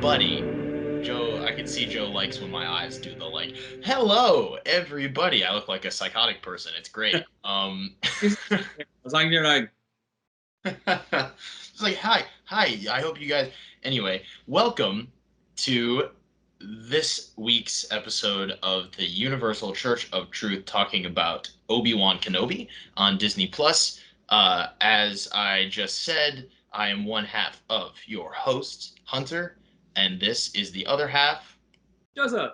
everybody. Joe, I can see Joe likes when my eyes do the like, hello, everybody. I look like a psychotic person. It's great. As long as you're like, It's like, hi. I hope you guys. Anyway, welcome to this week's episode of the Universal Church of Truth, talking about Obi-Wan Kenobi on Disney Plus. As I just said, I am one half of your host, Hunter, and this is the other half, Joseph.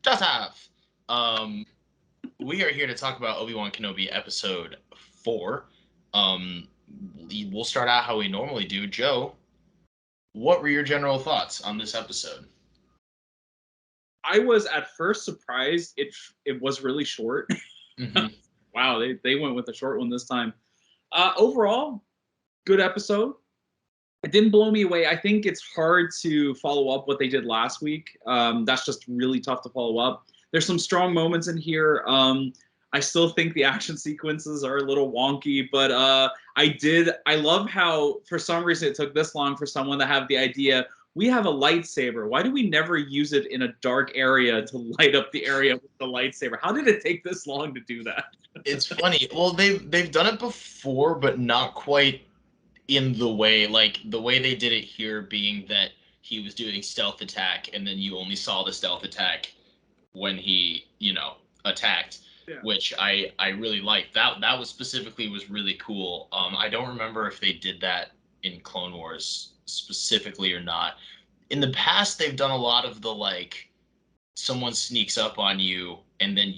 Joseph. Um, we are here to talk about Obi-Wan Kenobi episode 4. Um, we'll start out how we normally do. Joe, what were your general thoughts on this episode? I was at first surprised it was really short. Mm-hmm. Wow, they went with a short one this time. Overall, good episode. It didn't blow me away. I think it's hard to follow up what they did last week. That's just really tough to follow up. There's some strong moments in here. I still think the action sequences are a little wonky, but I love how for some reason it took this long for someone to have the idea, we have a lightsaber. Why do we never use it in a dark area to light up the area with the lightsaber? How did it take this long to do that? It's funny. Well, they've done it before, but not quite in the way they did it here, being that he was doing stealth attack, and then you only saw the stealth attack when he, attacked, Yeah. which I really liked. That was specifically was really cool. I don't remember if they did that in Clone Wars specifically or not. In the past, they've done a lot of the like someone sneaks up on you and then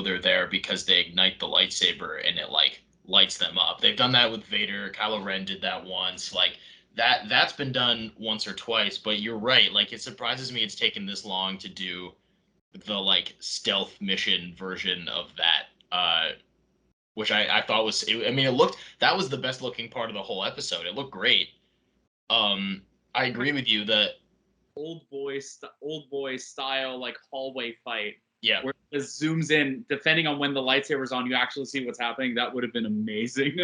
they're there because they ignite the lightsaber and it like lights them up. They've done that with Vader. Kylo Ren did that once. Like that's been done once or twice, but you're right. Like it surprises me it's taken this long to do the like stealth mission version of that, which I thought was. I mean, it looked that was the best looking part of the whole episode. It looked great. I agree with you that old boy style like hallway fight. yeah. Where it zooms in, depending on when the lightsaber's on, you actually see what's happening. That would have been amazing.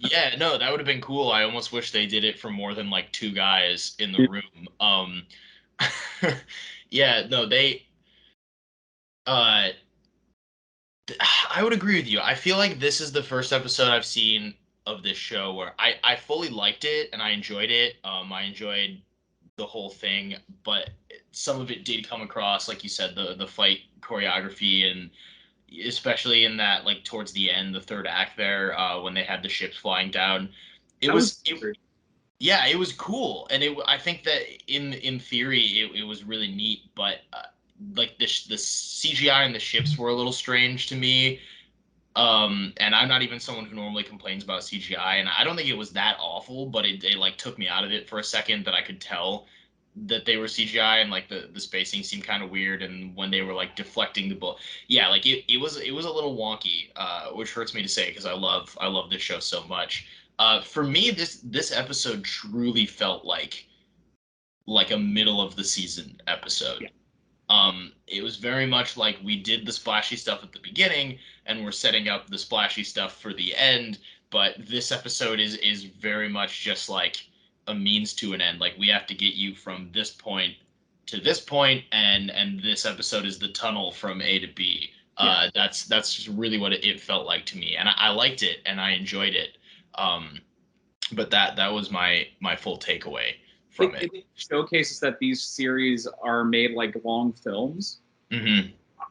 Yeah, no, that would have been cool. I almost wish they did it for more than like two guys in the room. Yeah, no, they uh I would agree with you. I feel like this is the first episode I've seen of this show where I fully liked it and I enjoyed it. I enjoyed the whole thing, but some of it did come across, like you said, the fight choreography, and especially in that like towards the end, the third act there, when they had the ships flying down. It That was was it, yeah, it was cool, and I think that in theory it was really neat, but like the CGI and the ships were a little strange to me. And I'm not even someone who normally complains about CGI, and I don't think it was that awful, but it like took me out of it for a second that I could tell that they were CGI, and like the spacing seemed kind of weird, and when they were like deflecting the ball, yeah, like it was a little wonky, which hurts me to say because I love this show so much. For me, this episode truly felt like a middle of the season episode. yeah. It was very much like we did the splashy stuff at the beginning and we're setting up the splashy stuff for the end, but this episode is very much just like a means to an end. Like we have to get you from this point to this point, and this episode is the tunnel from A to B. Yeah. That's just really what it felt like to me, and I liked it and I enjoyed it. But that was my full takeaway from it. It showcases that these series are made like long films. Hmm.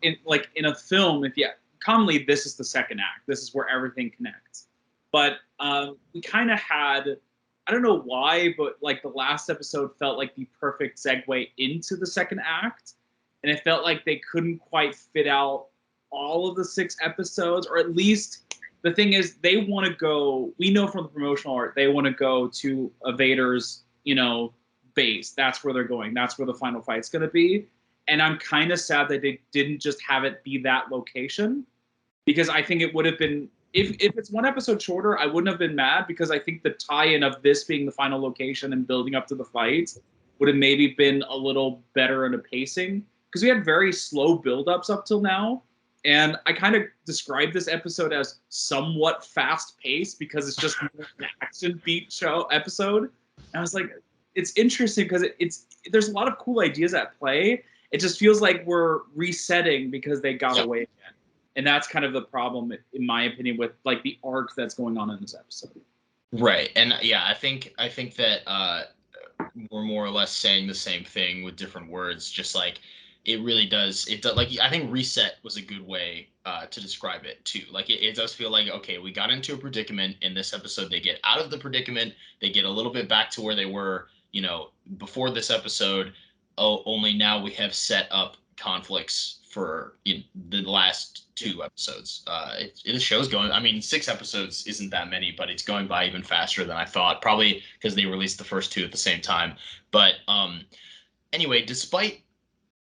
In a film, if you commonly this is the second act. This is where everything connects. But we kind of had, I don't know why, but like the last episode felt like the perfect segue into the second act, and it felt like they couldn't quite fit out all of the 6 episodes, or at least the thing is they want to go. We know from the promotional art they want to go to a Vader's, base. That's where they're going. That's where the final fight's going to be. And I'm kind of sad that they didn't just have it be that location, because I think it would have been, if it's one episode shorter, I wouldn't have been mad, because I think the tie-in of this being the final location and building up to the fights would have maybe been a little better in a pacing, because we had very slow build-ups up till now. And I kind of described this episode as somewhat fast-paced because it's just an action beat show episode. And I was like, it's interesting because it's there's a lot of cool ideas at play. It just feels like we're resetting because they got Yep. away again, and that's kind of the problem, in my opinion, with like the arc that's going on in this episode. Right. And yeah, I think that we're more or less saying the same thing with different words. Just like it really does. It does. Like I think reset was a good way to describe it too. Like it does feel like okay, we got into a predicament in this episode. They get out of the predicament. They get a little bit back to where they were, before this episode. Oh, only now we have set up conflicts for the last two episodes. The show's going. I mean, 6 episodes isn't that many, but it's going by even faster than I thought. Probably because they released the first two at the same time. But anyway, despite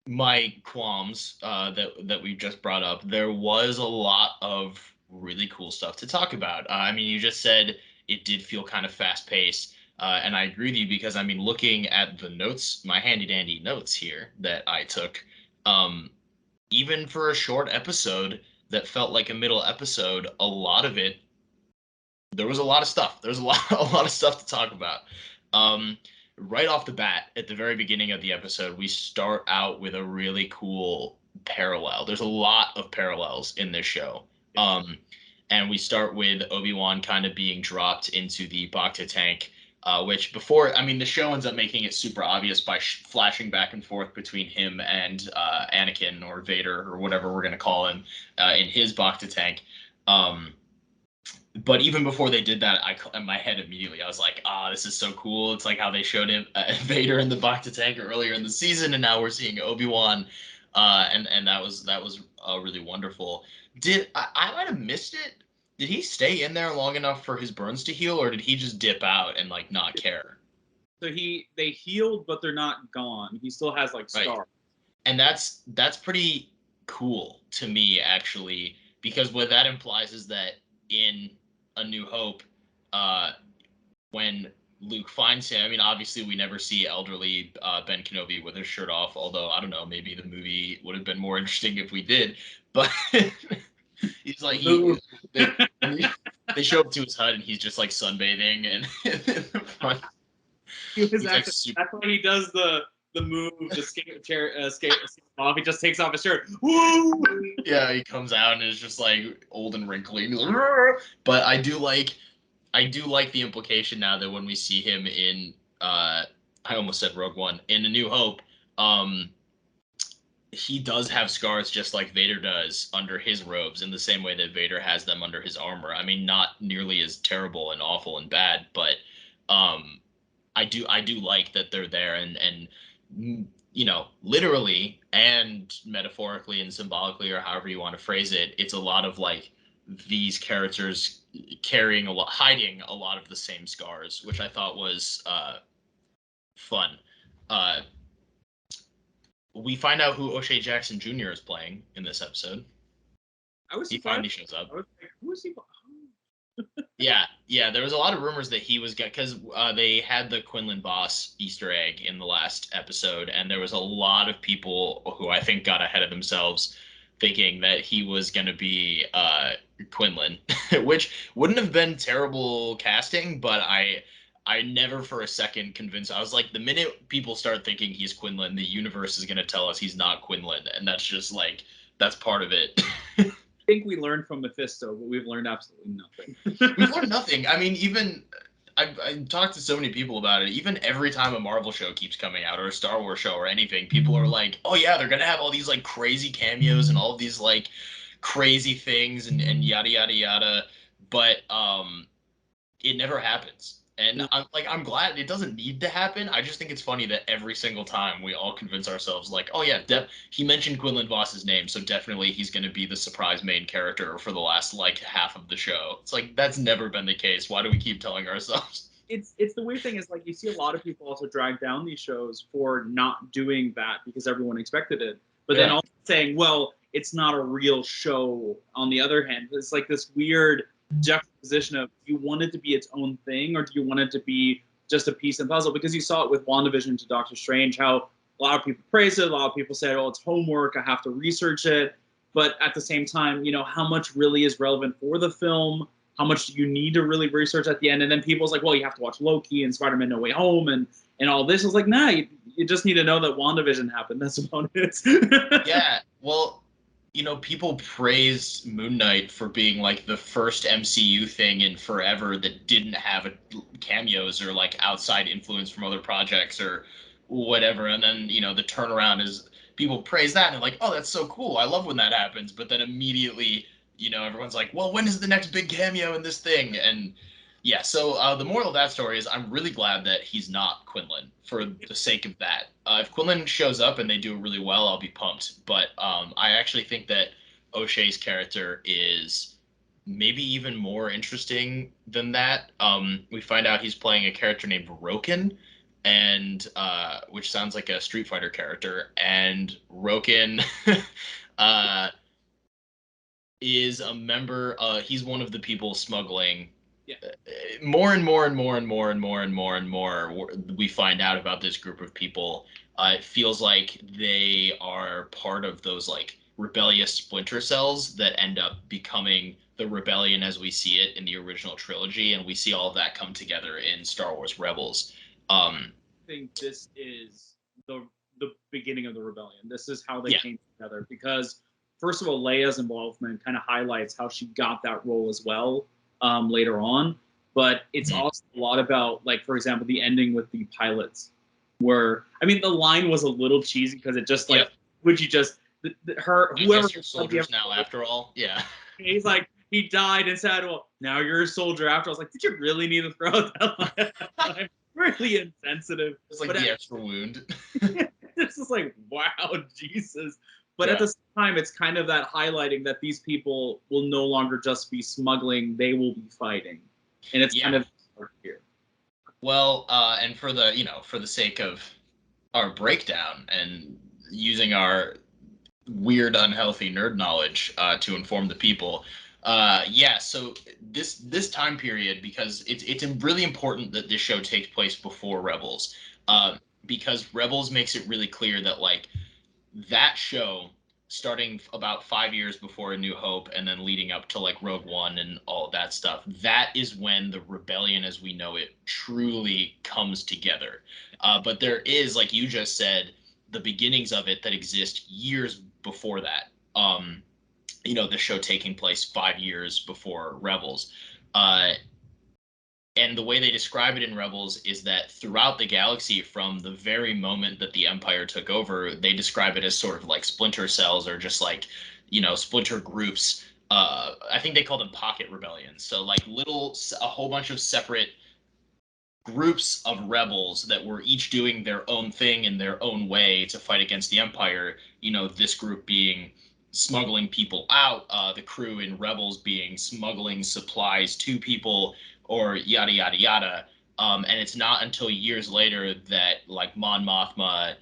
my qualms that we just brought up, there was a lot of really cool stuff to talk about. I mean, you just said it did feel kind of fast paced. And I agree with you because I mean, looking at the notes, my handy dandy notes here that I took, even for a short episode that felt like a middle episode, a lot of it, there was a lot of stuff. There's a lot, a lot of stuff to talk about. Um, right off the bat, at the very beginning of the episode, we start out with a really cool parallel. There's a lot of parallels in this show. And we start with Obi-Wan kind of being dropped into the Bacta tank, which before, I mean, the show ends up making it super obvious by flashing back and forth between him and Anakin or Vader or whatever we're going to call him in his Bacta tank. But even before they did that, in my head immediately, I was like, this is so cool. It's like how they showed him Vader in the Bacta tank earlier in the season, and now we're seeing Obi-Wan, and that was really wonderful. I might have missed it? Did he stay in there long enough for his burns to heal, or did he just dip out and like not care? So they healed, but they're not gone. He still has like scars. Right. And that's pretty cool to me actually, because what that implies is that in A New Hope, when Luke finds him, I mean, obviously we never see elderly Ben Kenobi with his shirt off, although I don't know, maybe the movie would have been more interesting if we did. But he's like they, they show up to his hut and he's just like sunbathing and in the front. He was He's like actually, super. that's why he does the move, the skate off. He just takes off his shirt. Woo! Yeah, he comes out and is just like old and wrinkly. But I do like the implication now that when we see him in I almost said Rogue One, in A New Hope, he does have scars just like Vader does under his robes in the same way that Vader has them under his armor. I mean, not nearly as terrible and awful and bad, but I do like that they're there and literally and metaphorically and symbolically or however you want to phrase it, it's a lot of like these characters hiding a lot of the same scars, which I thought was fun. Uh, we find out who O'Shea Jackson Jr. is playing in this episode. I was He surprised. finally shows up. I was like, who is he? Yeah. There was a lot of rumors that he was because they had the Quinlan Boss Easter egg in the last episode, and there was a lot of people who I think got ahead of themselves, thinking that he was going to be Quinlan, which wouldn't have been terrible casting, but I never for a second convinced. I was like, the minute people start thinking he's Quinlan, the universe is going to tell us he's not Quinlan, and that's just like that's part of it. I think we learned from Mephisto, but we've learned absolutely nothing. We've learned nothing. I mean, even I've talked to so many people about it. Even every time a Marvel show keeps coming out or a Star Wars show or anything, people are like, "Oh yeah, they're gonna have all these like crazy cameos and all of these like crazy things and yada yada yada." But it never happens. And I'm glad it doesn't need to happen. I just think it's funny that every single time we all convince ourselves like, oh yeah, he mentioned Quinlan Voss's name, so definitely he's going to be the surprise main character for the last like half of the show. It's like that's never been the case. Why do we keep telling ourselves? It's the weird thing is like you see a lot of people also drag down these shows for not doing that because everyone expected it, but then also saying, well, it's not a real show. On the other hand, it's like this weird juxtaposition of do you want it to be its own thing or do you want it to be just a piece of puzzle? Because you saw it with WandaVision to Doctor Strange, how a lot of people praised it, a lot of people said, oh, it's homework, I have to research it. But at the same time, how much really is relevant for the film? How much do you need to really research at the end? And then people's like, well, you have to watch Loki and Spider-Man No Way Home. And and all this. I was like, nah, you just need to know that WandaVision happened. That's about it. Yeah, well, people praised Moon Knight for being like the first MCU thing in forever that didn't have cameos or like outside influence from other projects or whatever. And then, the turnaround is people praise that and they're like, oh, that's so cool. I love when that happens. But then immediately, everyone's like, well, when is the next big cameo in this thing? And yeah, so the moral of that story is I'm really glad that he's not Quinlan for the sake of that. If Quinlan shows up and they do it really well, I'll be pumped. But I actually think that O'Shea's character is maybe even more interesting than that. We find out he's playing a character named Roken, and which sounds like a Street Fighter character. And Roken uh, is a member. He's one of the people smuggling Yeah. more and more and more and more and more and more and more we find out about this group of people. It feels like they are part of those like rebellious splinter cells that end up becoming the rebellion as we see it in the original trilogy, and we see all of that come together in Star Wars Rebels. Think this is the beginning of the rebellion. This is how they Yeah, came together because first of all, Leia's involvement kind of highlights how she got that role as well later on. But it's mhm. also a lot about, like, for example, the ending with the pilots, where I mean, the line was a little cheesy because it just like, Yep. would you just her I whoever guess you're soldiers now after all. Yeah. he's like he died and said, "Well, now you're a soldier." After I was like, "Did you really need to throw out that line at that time?" Really insensitive. It's like But the extra wound. this is like, wow, Jesus. But at Yeah. the same time, it's kind of that highlighting that these people will no longer just be smuggling; they will be fighting, and it's kind Yeah. of here. Well, and for the sake of our breakdown and using our weird, unhealthy nerd knowledge to inform the people. Yeah, so this time period, because it's really important that this show takes place before Rebels, because Rebels makes it really clear that like that show starting about 5 years before A New Hope and then leading up to like Rogue One and all of that stuff, that is when the rebellion as we know it truly comes together. But there is, like you just said, the beginnings of it that exist years before that. The show taking place 5 years before Rebels. Uh, and the way they describe it in Rebels is that throughout the galaxy, from the very moment that the Empire took over, they describe it as sort of like splinter cells or just like, splinter groups. I think they call them pocket rebellions. So like a whole bunch of separate groups of rebels that were each doing their own thing in their own way to fight against the Empire. This group being smuggling people out, the crew in Rebels being smuggling supplies to people, or yada yada yada. And it's not until years later that like Mon Mothma,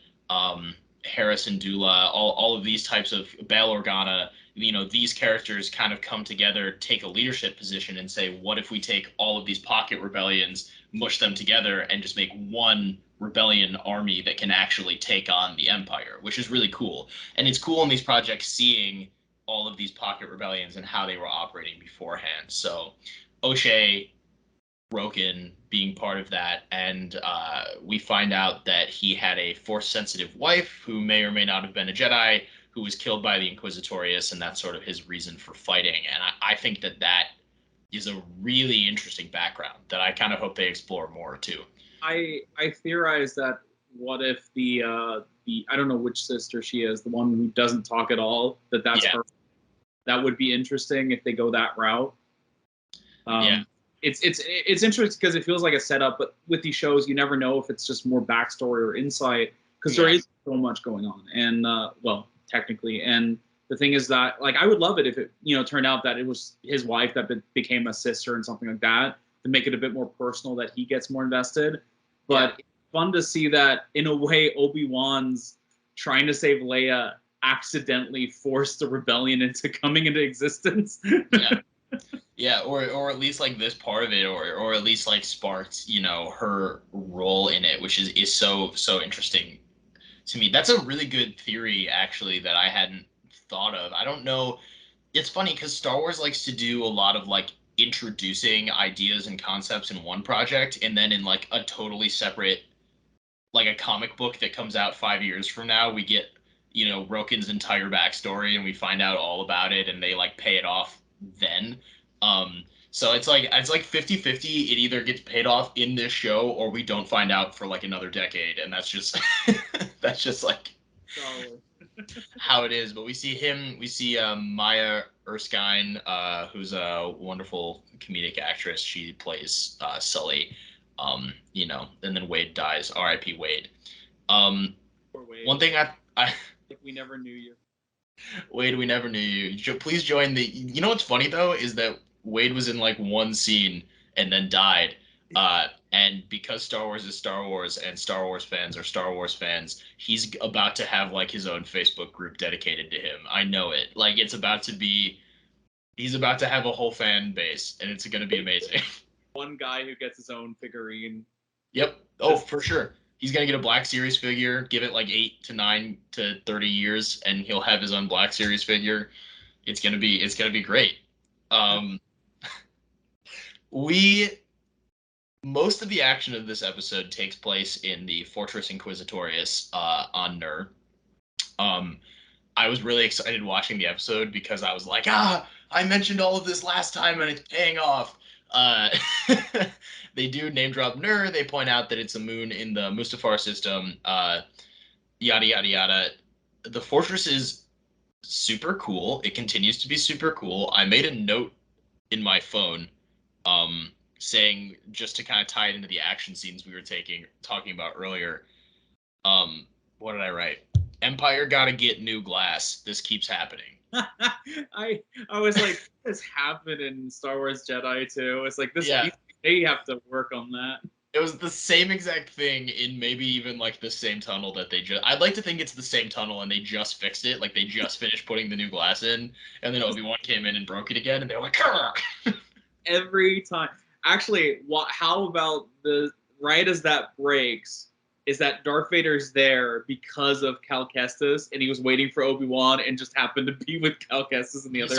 Harrison Dula, all of these types of Bail Organa, these characters kind of come together, take a leadership position, and say, what if we take all of these pocket rebellions, mush them together, and just make one rebellion army that can actually take on the Empire, which is really cool. And it's cool in these projects seeing all of these pocket rebellions and how they were operating beforehand. So O'Shea, Roken being part of that, and we find out that he had a Force-sensitive wife who may or may not have been a Jedi, who was killed by the Inquisitorius, and that's sort of his reason for fighting. And I think that is a really interesting background that I kind of hope they explore more too. I theorize that what if the I don't know which sister she is, the one who doesn't talk at all, that's Yeah, her. That would be interesting if they go that route. yeah, Um, it's interesting because it feels like a setup, but with these shows, you never know if it's just more backstory or insight because there yeah, is so much going on, and well, technically, and the thing is that like I would love it if it turned out that it was his wife that became a sister and something like that to make it a bit more personal that he gets more invested. yeah, But it's fun to see that in a way Obi-Wan's trying to save Leia accidentally forced the rebellion into coming into existence. yeah. Yeah, or at least like this part of it, or at least like sparks, her role in it, which is so interesting to me. That's a really good theory, actually, that I hadn't thought of. I don't know. It's funny because Star Wars likes to do a lot of like introducing ideas and concepts in one project, and then in like a totally separate like a comic book that comes out 5 years from now, we get, you know, Roken's entire backstory and we find out all about it and they like pay it off then. So it's like 50-50. It either gets paid off in this show or we don't find out for like another decade, and that's just that's just like Solid. how it is. But we see Maya Erskine, who's a wonderful comedic actress. She plays Sully. You know, and then Wade dies. R.I.P. Wade. Um, Poor Wade. One thing I Like we never knew you. Wade, we never knew you. Please join the. You know what's funny though is that Wade was in like one scene and then died. And because Star Wars is Star Wars and Star Wars fans are Star Wars fans, he's about to have like his own Facebook group dedicated to him. I know it. Like it's about to be. He's about to have a whole fan base, and it's going to be amazing. One guy who gets his own figurine. Yep. Oh, for sure. He's gonna get a Black Series figure. Give it like 8 to 9 to 30 years, and he'll have his own Black Series figure. It's gonna be great. Um, we Most of the action of this episode takes place in the Fortress Inquisitorius on Nur. Um, I was really excited watching the episode because I was like, I mentioned all of this last time and it's paying off. Uh, they do name drop Nur. They point out that it's a moon in the Mustafar system. Yada yada yada. The fortress is super cool. It continues to be super cool. I made a note in my phone, saying just to kind of tie it into the action scenes we were talking about earlier. What did I write? Empire gotta get new glass. This keeps happening. I was like, this happened in Star Wars Jedi too. It's like this. Yeah. They have to work on that. It was the same exact thing in maybe even like the same tunnel that they just. I'd like to think it's the same tunnel and they just fixed it. Like they just finished putting the new glass in, and then Obi-Wan came in and broke it again, and they were like, Every time. Actually, how about the right as that breaks? Is that Darth Vader's there because of Cal Kestis, and he was waiting for Obi-Wan and just happened to be with Cal Kestis and the other.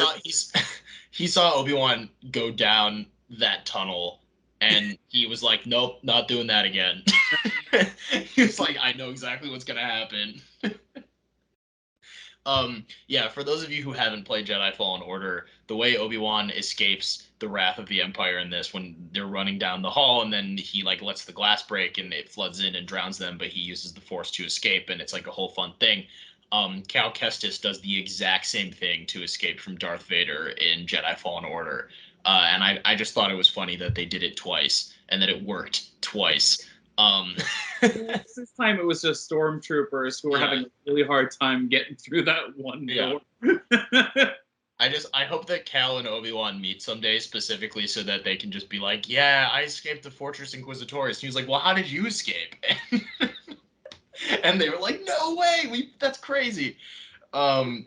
He saw Obi-Wan go down that tunnel, and he was like, "Nope, not doing that again." He was like, "I know exactly what's gonna happen." Yeah, for those of you who haven't played Jedi Fallen Order, the way Obi-Wan escapes the wrath of the Empire in this, when they're running down the hall and then he like lets the glass break and it floods in and drowns them, but he uses the Force to escape, and it's like a whole fun thing. Cal Kestis does the exact same thing to escape from Darth Vader in Jedi Fallen Order. And I just thought it was funny that they did it twice and that it worked twice. This time it was just stormtroopers who were having a really hard time getting through that one door. I hope that Cal and Obi-Wan meet someday, specifically so that they can just be like, yeah, I escaped the Fortress Inquisitorius. And he was like, well, how did you escape? And they were like, no way, that's crazy. Cal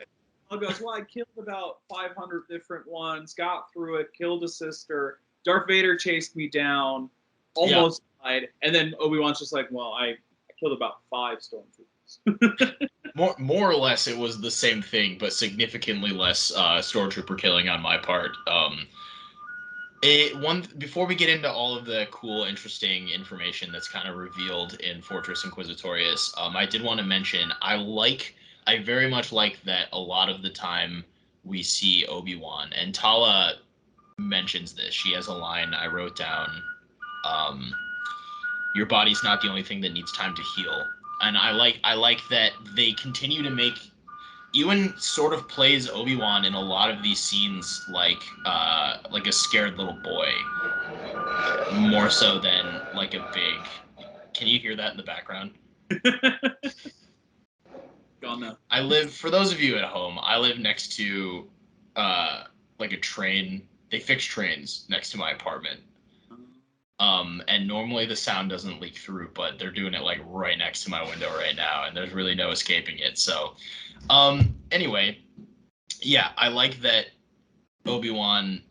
goes, well, I killed about 500 different ones, got through it, killed a sister. Darth Vader chased me down, almost died. And then Obi-Wan's just like, well, I killed about 5 stormtroopers. More or less, it was the same thing, but significantly less stormtrooper killing on my part. Before we get into all of the cool, interesting information that's kind of revealed in Fortress Inquisitorius, I did want to mention I very much like that a lot of the time we see Obi-Wan, and Tala mentions this. She has a line I wrote down. Your body's not the only thing that needs time to heal, and I like that they continue to make. Ewan sort of plays Obi-Wan in a lot of these scenes like a scared little boy, more so than like a big. Can you hear that in the background? Gone now. For those of you at home, I live next to like a train. They fix trains next to my apartment. And normally the sound doesn't leak through, but they're doing it like right next to my window right now, and there's really no escaping it. So, anyway, yeah, I like that Obi-Wan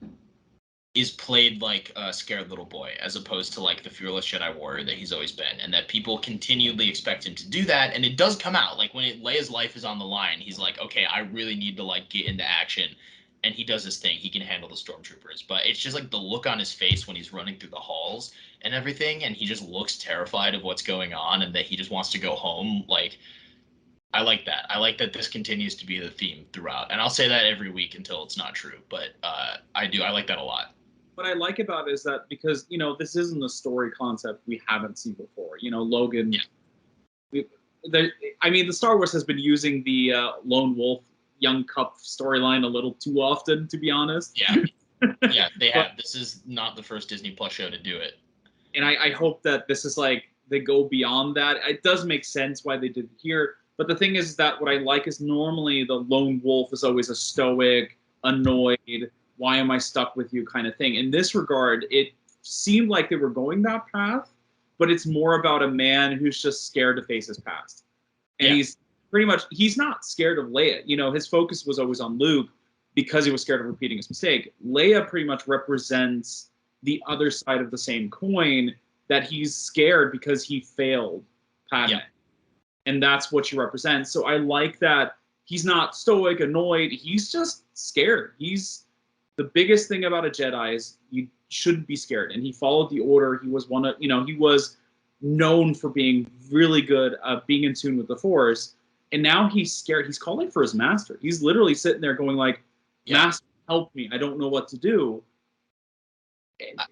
is played like a scared little boy as opposed to like the fearless Jedi warrior that he's always been, and that people continually expect him to do that, and it does come out. Like when Leia's life is on the line, he's like, okay, I really need to like get into action and he does his thing. He can handle the stormtroopers, but it's just like the look on his face when he's running through the halls and everything, and he just looks terrified of what's going on and that he just wants to go home. Like, I like that. I like that this continues to be the theme throughout, and I'll say that every week until it's not true. But I do. I like that a lot. What I like about it is that because this isn't a story concept we haven't seen before. Logan. Yeah. The Star Wars has been using the lone wolf young cup storyline a little too often, to be honest. Yeah, yeah, they have. This is not the first Disney Plus show to do it. And I hope that this is like they go beyond that. It does make sense why they did it here. But the thing is that what I like is normally the lone wolf is always a stoic, annoyed, why am I stuck with you kind of thing. In this regard, it seemed like they were going that path, but it's more about a man who's just scared to face his past. And he's not scared of Leia. His focus was always on Luke because he was scared of repeating his mistake. Leia pretty much represents the other side of the same coin, that he's scared because he failed Padme. Yeah. And that's what she represents. So I like that he's not stoic, annoyed. He's just scared. The biggest thing about a Jedi is you shouldn't be scared. And he followed the order. He was he was known for being really good at being in tune with the Force. And now he's scared. He's calling for his master. He's literally sitting there going like, Master, help me. I don't know what to do.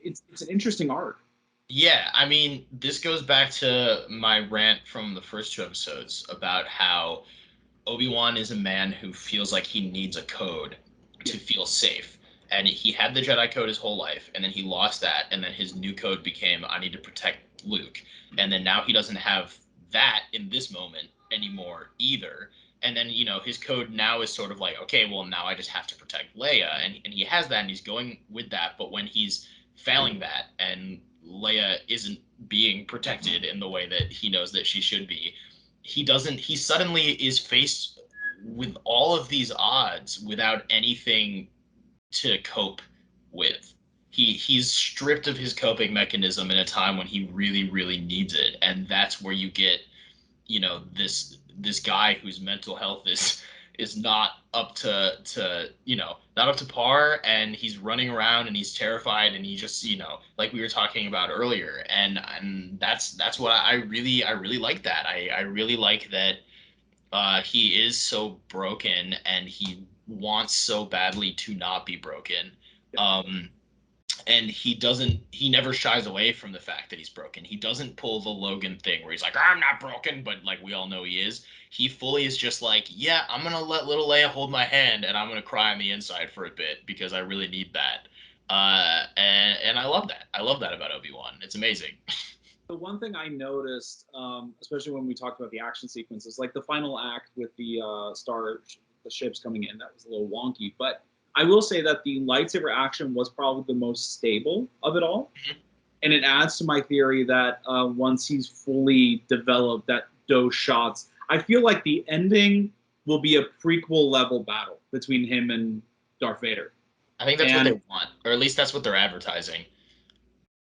It's an interesting arc. Yeah, I mean, this goes back to my rant from the first two episodes about how Obi-Wan is a man who feels like he needs a code to feel safe. And he had the Jedi code his whole life, and then he lost that, and then his new code became, I need to protect Luke. And then now he doesn't have that in this moment anymore either. And then, his code now is sort of like, okay, well, now I just have to protect Leia. And he has that, and he's going with that. But when he's failing that, and Leia isn't being protected in the way that he knows that she should be, he suddenly is faced with all of these odds without anything to cope with. He's stripped of his coping mechanism in a time when he really, really needs it. And that's where you get, this guy whose mental health is not up to not up to par, and he's running around and he's terrified, and he just like we were talking about earlier, and that's what I really like. That I really like that he is so broken and he wants so badly to not be broken. And he never shies away from the fact that he's broken. He doesn't pull the Logan thing where he's like, I'm not broken, but like we all know he is. He fully is just like, yeah, I'm gonna let little Leia hold my hand and I'm gonna cry on the inside for a bit because I really need that. And I love that. I love that about Obi-Wan. It's amazing. The one thing I noticed, especially when we talked about the action sequences, like the final act with the the ships coming in, that was a little wonky. But I will say that the lightsaber action was probably the most stable of it all. And it adds to my theory that once he's fully developed those shots, I feel like the ending will be a prequel level battle between him and Darth Vader. I think that's what they want, or at least that's what they're advertising.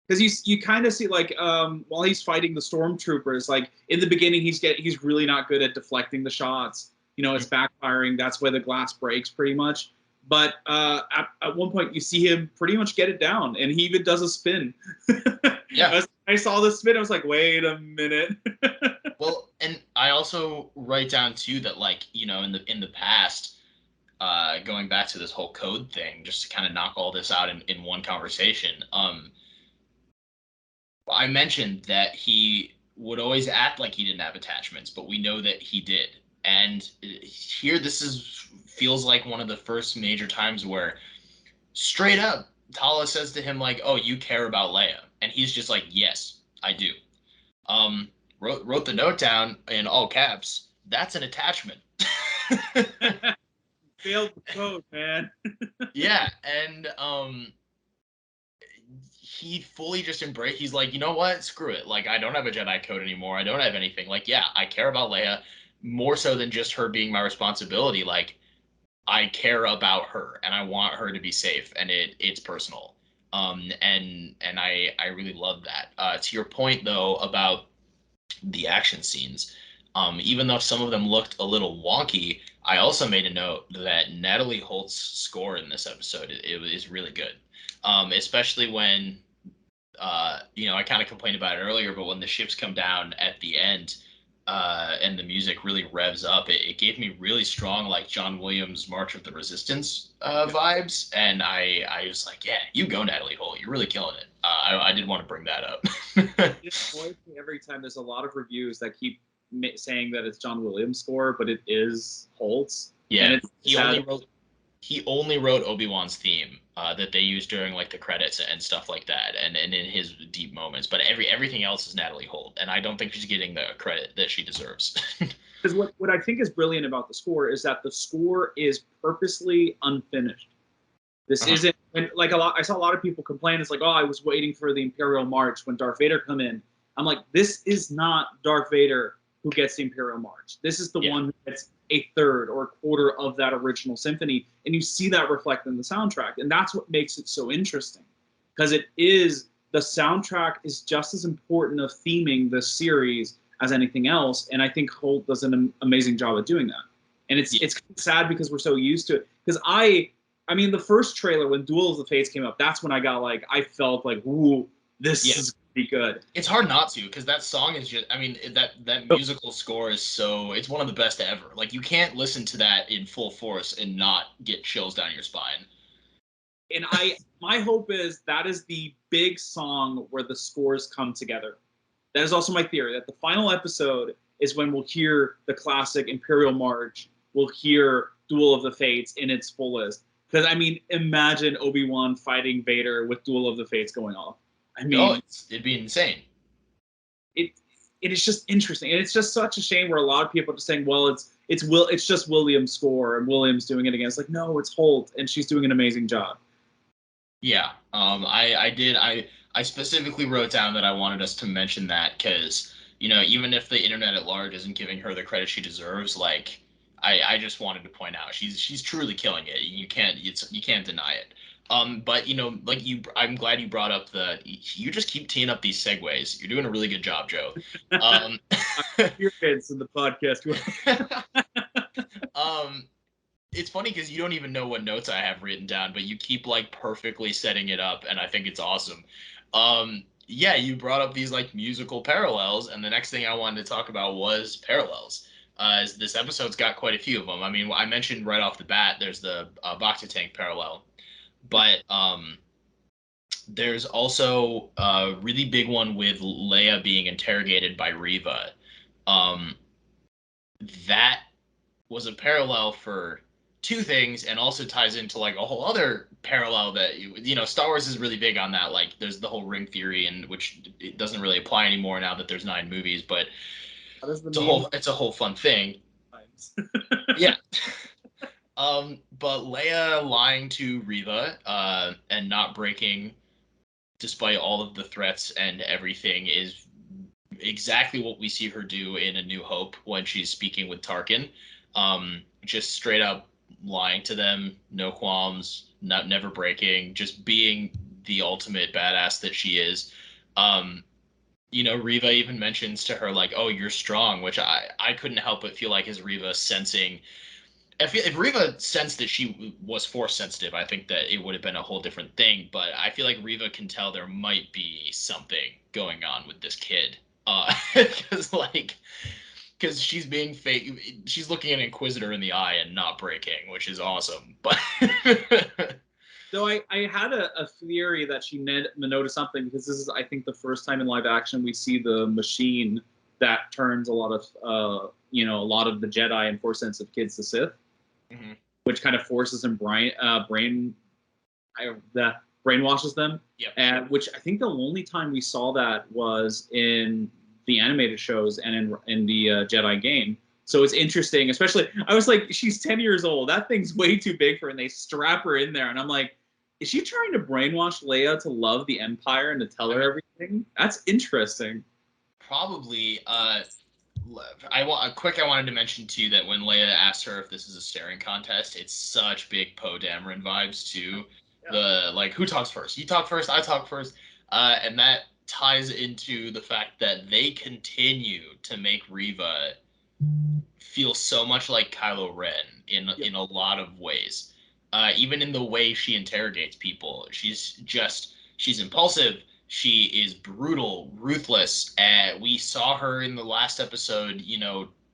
Because you kind of see like while he's fighting the stormtroopers, like in the beginning he's really not good at deflecting the shots. It's backfiring. That's where the glass breaks pretty much. But at one point you see him pretty much get it down, and he even does a spin. Yeah, I saw the spin. I was like, wait a minute. Well, and I also write down too that like in the past, going back to this whole code thing, just to kind of knock all this out in one conversation. I mentioned that he would always act like he didn't have attachments, but we know that he did. And here, feels like one of the first major times where straight up Tala says to him like, "Oh, you care about Leia," and he's just like, "Yes, I do." Wrote the note down in all caps. That's an attachment. Failed the code, man. Yeah, and he fully just embraced. He's like, you know what? Screw it. Like, I don't have a Jedi code anymore. I don't have anything. Like, yeah, I care about Leia more so than just her being my responsibility. Like, I care about her and I want her to be safe, and it's personal. And I really love that. To your point though about the action scenes, Even though some of them looked a little wonky, I also made a note that Natalie Holt's score in this episode it is really good, especially when I kind of complained about it earlier, but when the ships come down at the end, and the music really revs up, it gave me really strong, like John Williams' March of the Resistance vibes, and I was like, yeah, you go, Natalie Holt, you're really killing it. I did want to bring that up. It annoys me every time. There's a lot of reviews that keep saying that it's John Williams' score, but it is Holt's, and Yeah, it's sad. he only wrote Obi-Wan's theme that they used during like the credits and stuff like that, and in his deep moments. But everything else is Natalie Holt, and I don't think she's getting the credit that she deserves. Because what I think is brilliant about the score is that the score is purposely unfinished. This Uh-huh. isn't and like a lot. I saw a lot of people complain. It's like, oh, I was waiting for the Imperial March when Darth Vader come in. I'm like, this is not Darth Vader who gets the Imperial March. This is the Yeah, one who gets a third or a quarter of that original symphony, and you see that reflected in the soundtrack, and that's what makes it so interesting, because it is the soundtrack is just as important of theming the series as anything else, and I think Holt does an amazing job at doing that. And yeah, it's sad because we're so used to it. Because I mean, the first trailer when Duel of the Fates came up, that's when I got like, I felt like, ooh, this yeah. is gonna be good. It's hard not to because that song is just. I mean, that musical score is so. It's one of the best ever. Like you can't listen to that in full force and not get chills down your spine. And my hope is that is the big song where the scores come together. That is also my theory that the final episode is when we'll hear the classic Imperial March, we'll hear Duel of the Fates in its fullest. Because I mean, imagine Obi-Wan fighting Vader with Duel of the Fates going off. I Oh, mean, it'd be insane. it it is just interesting, and it's just such a shame where a lot of people are just saying, well, it's just Williams' score and Williams doing it again. It's like, no, it's Holt, and she's doing an amazing job. Yeah, I did. I specifically wrote down that I wanted us to mention that because even if the internet at large isn't giving her the credit she deserves, like I just wanted to point out she's truly killing it. You can't deny it. But like I'm glad you brought up you just keep teeing up these segues. You're doing a really good job, Joe. Um, Your kids in the podcast. um, it's funny because you don't even know what notes I have written down, but you keep like perfectly setting it up, and I think it's awesome. Yeah, you brought up these like musical parallels, and the next thing I wanted to talk about was parallels. As this episode's got quite a few of them. I mean, I mentioned right off the bat, there's the Bacta tank parallel, but there's also a really big one with Leia being interrogated by Riva. Um, that was a parallel for two things and also ties into like a whole other parallel that Star Wars is really big on that. Like there's the whole ring theory, and which it doesn't really apply anymore now that there's 9 movies, but That is the meme it's a whole fun thing. times. Yeah. But Leia lying to Riva and not breaking despite all of the threats and everything is exactly what we see her do in A New Hope when she's speaking with Tarkin. Just straight up lying to them, no qualms, not never breaking, just being the ultimate badass that she is. Um, Riva even mentions to her like, "Oh, you're strong," which I couldn't help but feel like is Riva sensing. If Riva sensed that she was force sensitive, I think that it would have been a whole different thing. But I feel like Riva can tell there might be something going on with this kid, because because she's being fake. She's looking an Inquisitor in the eye and not breaking, which is awesome. But So I had a theory that she noticed something, because this is, I think, the first time in live action we see the machine that turns a lot of a lot of the Jedi and force sensitive kids to Sith, Mhm. which kind of forces and that brainwashes them. Yep. And which I think the only time we saw that was in the animated shows and in the Jedi game. So it's interesting, especially I was like, she's 10 years old. That thing's way too big for her, and they strap her in there. And I'm like, is she trying to brainwash Leia to love the Empire and to tell her everything? That's interesting. Probably. I wanted to mention too that when Leia asked her if this is a staring contest, it's such big Poe Dameron vibes too. Yeah. The like, who talks first? You talk first. I talk first. And that ties into the fact that they continue to make Riva feels so much like Kylo Ren Yeah. in a lot of ways. Even in the way she interrogates people, she's impulsive. She is brutal, ruthless. We saw her in the last episode,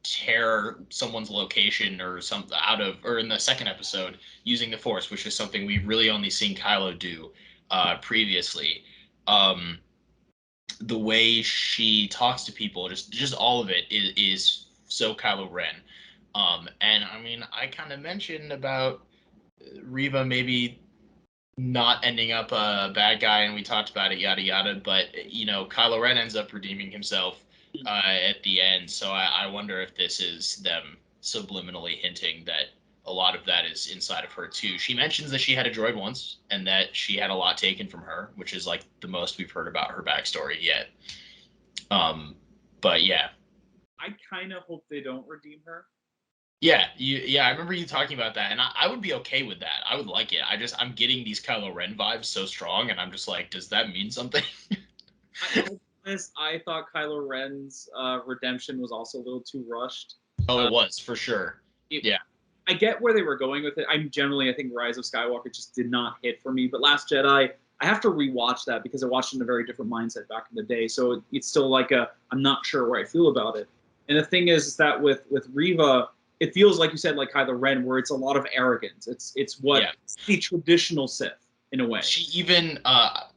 tear someone's location or something out of, or in the second episode, using the Force, which is something we've really only seen Kylo do previously. Um, the way she talks to people, just all of it is so Kylo Ren. And I mean, I kind of mentioned about Riva maybe not ending up a bad guy, and we talked about it, yada yada. But Kylo Ren ends up redeeming himself at the end. So I wonder if this is them subliminally hinting that a lot of that is inside of her too. She mentions that she had a droid once, and that she had a lot taken from her, which is like the most we've heard about her backstory yet. Um, but yeah, I kind of hope they don't redeem her. yeah. I remember you talking about that, and I would be okay with that. I would like it. I'm getting these Kylo Ren vibes so strong, and I'm just like, does that mean something? I thought Kylo Ren's redemption was also a little too rushed. Oh, Uh, it was for sure. it, Yeah. I get where they were going with it. I think Rise of Skywalker just did not hit for me. But Last Jedi, I have to rewatch that because I watched it in a very different mindset back in the day. So it's still like I'm not sure where I feel about it. And the thing is that with Riva, it feels like you said like Kylo Ren, where it's a lot of arrogance. It's Yeah. the traditional Sith in a way. She even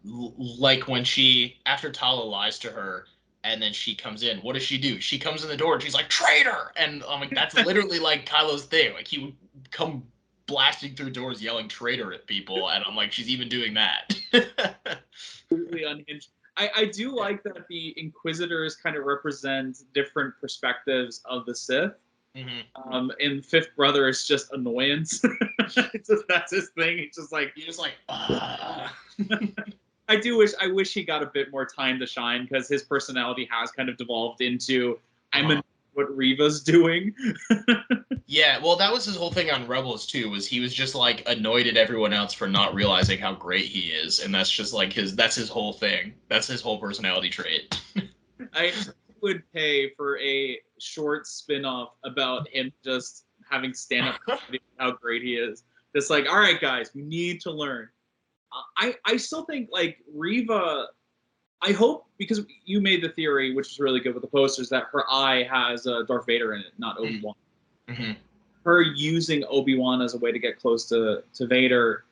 like when she after Tala lies to her and then she comes in, what does she do? She comes in the door and she's like traitor, and I'm like that's literally like Kylo's thing. Like he would come blasting through doors yelling traitor at people, and I'm like she's even doing that. Completely unhinged. I do Yeah. like that the Inquisitors kind of represent different perspectives of the Sith. Mm-hmm. And Fifth Brother is just annoyance. It's just, that's his thing. He's just like You're just like I wish he got a bit more time to shine because his personality has kind of devolved into I'm uh-huh. in what Riva's doing. Yeah, well, that was his whole thing on Rebels too. Was he was just like annoyed at everyone else for not realizing how great he is, and that's just like that's his whole thing. That's his whole personality trait. I would pay for a short spin-off about him just having stand-up comedy, how great he is. Just like, all right, guys, we need to learn. I still think like Riva. I hope because you made the theory, which is really good with the posters, that her eye has Darth Vader in it, not Obi-Wan. Mm-hmm. Her using Obi-Wan as a way to get close to Vader.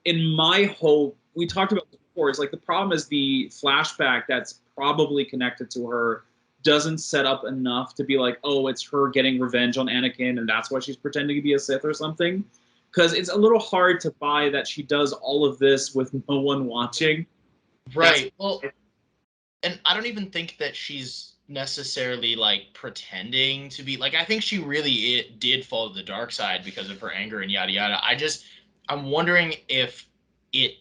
In my hope, we talked about this before, is like the problem is the flashback that's probably connected to her doesn't set up enough to be like, oh, it's her getting revenge on Anakin and that's why she's pretending to be a Sith or something. Because it's a little hard to buy that she does all of this with no one watching. That's Right. Well, and I don't even think that she's necessarily like pretending to be like I think she really did fall to the dark side because of her anger and yada yada. I'm wondering if it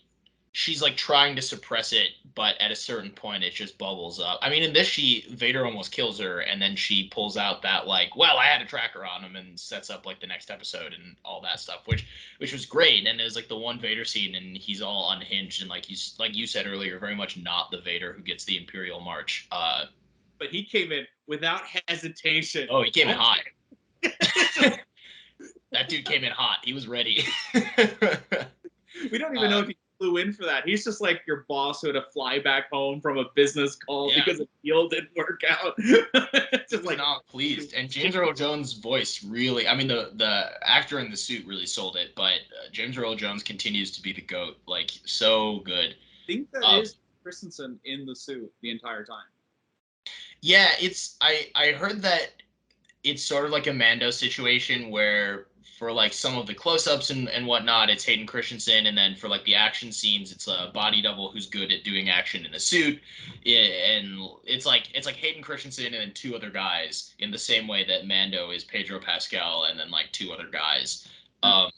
she's like trying to suppress it, but at a certain point it just bubbles up. I mean, in this she Vader almost kills her, and then she pulls out that like, well, I had a tracker on him, and sets up like the next episode and all that stuff, which was great. And it was like the one Vader scene, and he's all unhinged, and like he's like you said earlier, very much not the Vader who gets the Imperial March. But he came in without hesitation. Oh, he came in hot. Okay. That dude came in hot. He was ready. We don't even know if he flew in for that. He's just like your boss who had to fly back home from a business call Yeah. because a deal didn't work out. Just like not pleased. And James Earl Jones' voice really, I mean, the actor in the suit really sold it, but James Earl Jones continues to be the goat. Like so good. I think that Um, is Christensen in the suit the entire time. yeah, I heard that it's sort of like a Mando situation where for like some of the close-ups and whatnot, it's Hayden Christensen, and then for like the action scenes, it's a body double who's good at doing action in a suit, and it's like Hayden Christensen and then two other guys in the same way that Mando is Pedro Pascal and then like two other guys. Um,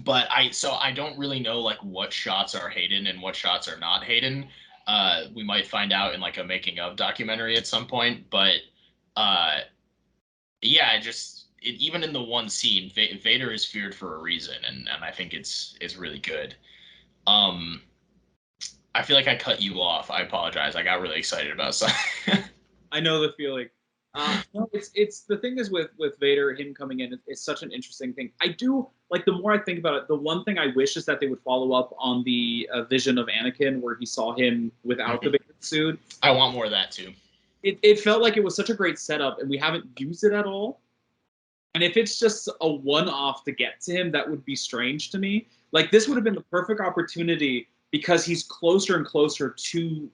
but I don't really know like what shots are Hayden and what shots are not Hayden. We might find out in like a making of documentary at some point, but uh yeah, even in the one scene, Vader is feared for a reason, and I think it's really good. Um, I feel like I cut you off. I apologize. I got really excited about something. I know the feeling. No, it's the thing is with Vader, him coming in, it's such an interesting thing. I do like the more I think about it, the one thing I wish is that they would follow up on the vision of Anakin where he saw him without the Mhm. Vader suit. I want more of that too. It felt like it was such a great setup, and we haven't used it at all. And if it's just a one-off to get to him, that would be strange to me. Like this would have been the perfect opportunity because he's closer and closer to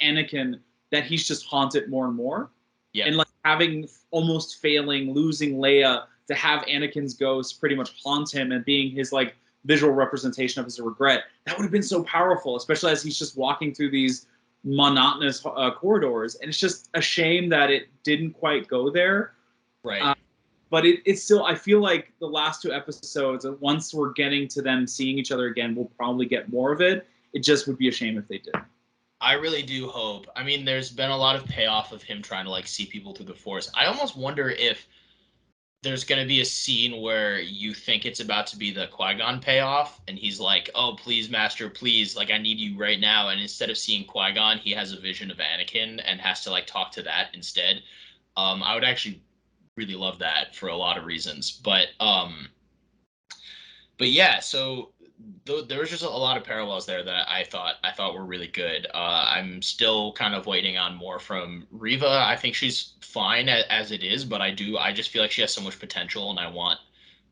Anakin that he's just haunted more and more. Yeah. And like having almost failing, losing Leia to have Anakin's ghost pretty much haunt him and being his like visual representation of his regret. That would have been so powerful, especially as he's just walking through these monotonous corridors. And it's just a shame that it didn't quite go there. Right. Uh, but it's still, I feel like the last two episodes, once we're getting to them seeing each other again, we'll probably get more of it. It just would be a shame if they did. I really do hope. I mean, there's been a lot of payoff of him trying to like see people through the Force. I almost wonder if there's going to be a scene where you think it's about to be the Qui-Gon payoff, and he's like, "Oh, please, Master, please, like I need you right now." And instead of seeing Qui-Gon, he has a vision of Anakin and has to like talk to that instead. I would actually really love that for a lot of reasons, but yeah, so there was just a lot of parallels there that I thought were really good. I'm still kind of waiting on more from Riva. I think she's fine as it is, but I just feel like she has so much potential, and I want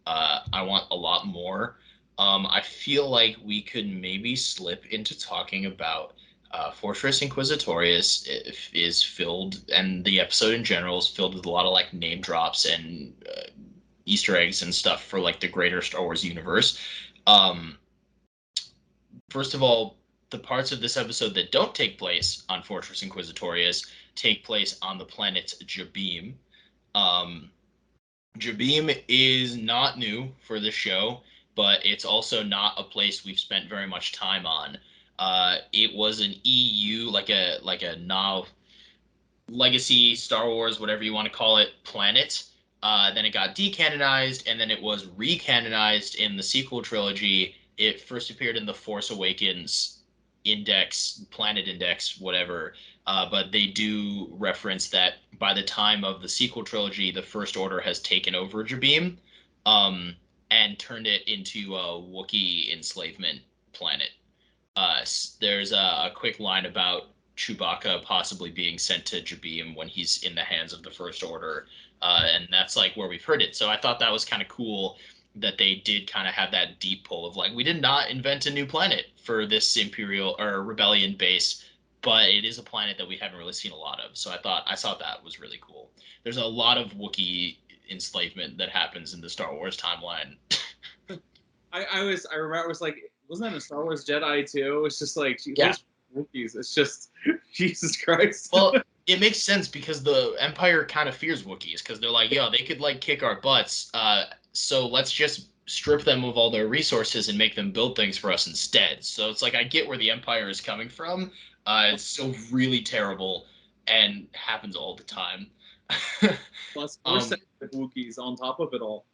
a lot more. I feel like we could maybe slip into talking about Fortress Inquisitorius is filled, and the episode in general is filled with a lot of like name drops and Easter eggs and stuff for like the greater Star Wars universe. Um, First of all, the parts of this episode that don't take place on Fortress Inquisitorius take place on the planet Jabeam. Um, Jabeam is not new for the show, but it's also not a place we've spent very much time on. It was an EU, like a now legacy Star Wars, whatever you want to call it, planet. Then it got decanonized, and then it was recanonized in the sequel trilogy. It first appeared in the Force Awakens index, planet index, whatever. But they do reference that by the time of the sequel trilogy, the First Order has taken over Jabeam, um, and turned it into a Wookiee enslavement planet. There's a quick line about Chewbacca possibly being sent to Jabeam when he's in the hands of the First Order, and that's like where we've heard it. So I thought that was kind of cool that they did kind of have that deep pull of like we did not invent a new planet for this Imperial or Rebellion base, but it is a planet that we haven't really seen a lot of. So I thought that was really cool. There's a lot of Wookiee enslavement that happens in the Star Wars timeline. I remember it was like, wasn't that a Star Wars Jedi too? It's just like Yeah. those Wookiees. It's just Jesus Christ. Well, it makes sense because the Empire kind of fears Wookiees because they're like, yo, they could like kick our butts. So let's just strip them of all their resources and make them build things for us instead. So it's like I get where the Empire is coming from. It's still really terrible and happens all the time. Plus more um, sensitive Wookiees on top of it all.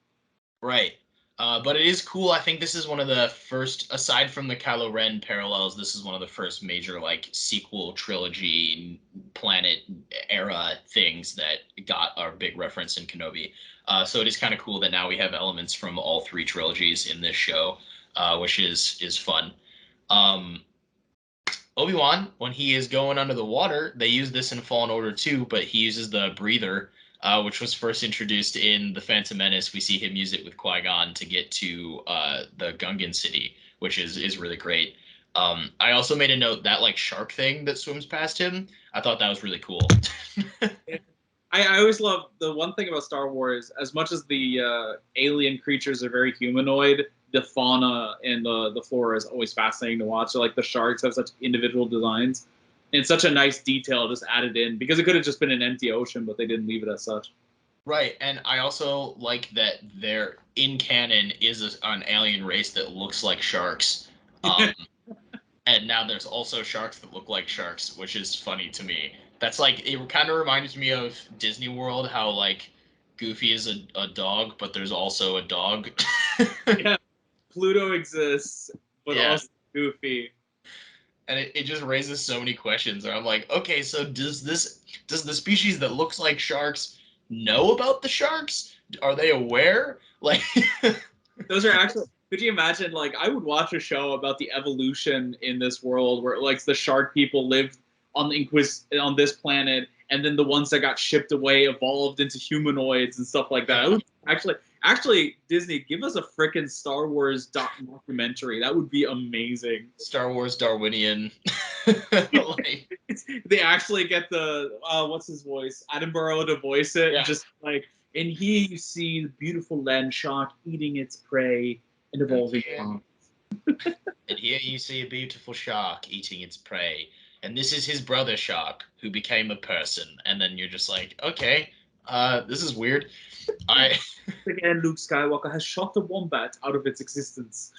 Right. But it is cool. I think this is one of the first, aside from the Kylo Ren parallels, this is one of the first major like sequel trilogy planet era things that got our big reference in Kenobi. So it is kind of cool that now we have elements from all three trilogies in this show, which is fun. Um, Obi-Wan, when he is going under the water, they use this in Fallen Order too, but he uses the breather, which was first introduced in The Phantom Menace. We see him use it with Qui-Gon to get to the Gungan city, which is really great. I also made a note that like shark thing that swims past him. I thought that was really cool. I always love the one thing about Star Wars, as much as the alien creatures are very humanoid, the fauna and the flora is always fascinating to watch. So, like the sharks have such individual designs and such a nice detail just added in because it could have just been an empty ocean, but they didn't leave it as such. Right, and I also like that there in canon is an alien race that looks like sharks. Um, and now there's also sharks that look like sharks, which is funny to me. That's like it kind of reminds me of Disney World, how like Goofy is a dog, but there's also a dog. Yeah, Pluto exists, but Yeah, also Goofy. And it just raises so many questions. And I'm like, okay, so does the species that looks like sharks know about the sharks? Are they aware? Like, Those are actually. Could you imagine? Like, I would watch a show about the evolution in this world, where like the shark people lived on the on this planet, and then the ones that got shipped away evolved into humanoids and stuff like that. I would actually, Disney, give us a freaking Star Wars documentary. That would be amazing. Star Wars Darwinian. Like, They actually get the what's his voice, Attenborough, to voice it, yeah. just like. And here you see the beautiful land shark eating its prey and evolving. And here you see a beautiful shark eating its prey. And this is his brother shark who became a person. And then you're just like, okay, this is weird. I Again, Luke Skywalker has shot the wombat out of its existence.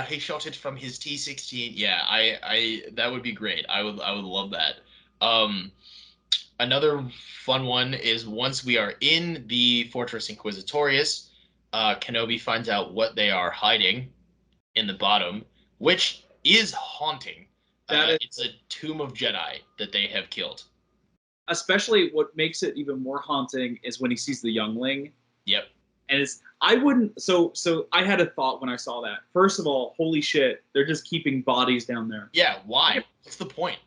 He shot it from his T-16. Yeah, I that would be great. I would love that. Um, Another fun one is once we are in the Fortress Inquisitorius, Kenobi finds out what they are hiding in the bottom, which is haunting. That is, It's a tomb of Jedi that they have killed. especially what makes it even more haunting is when he sees the youngling. Yep. And it's I wouldn't so I had a thought when I saw that. First of all, holy shit, they're just keeping bodies down there. Yeah, why? What's the point?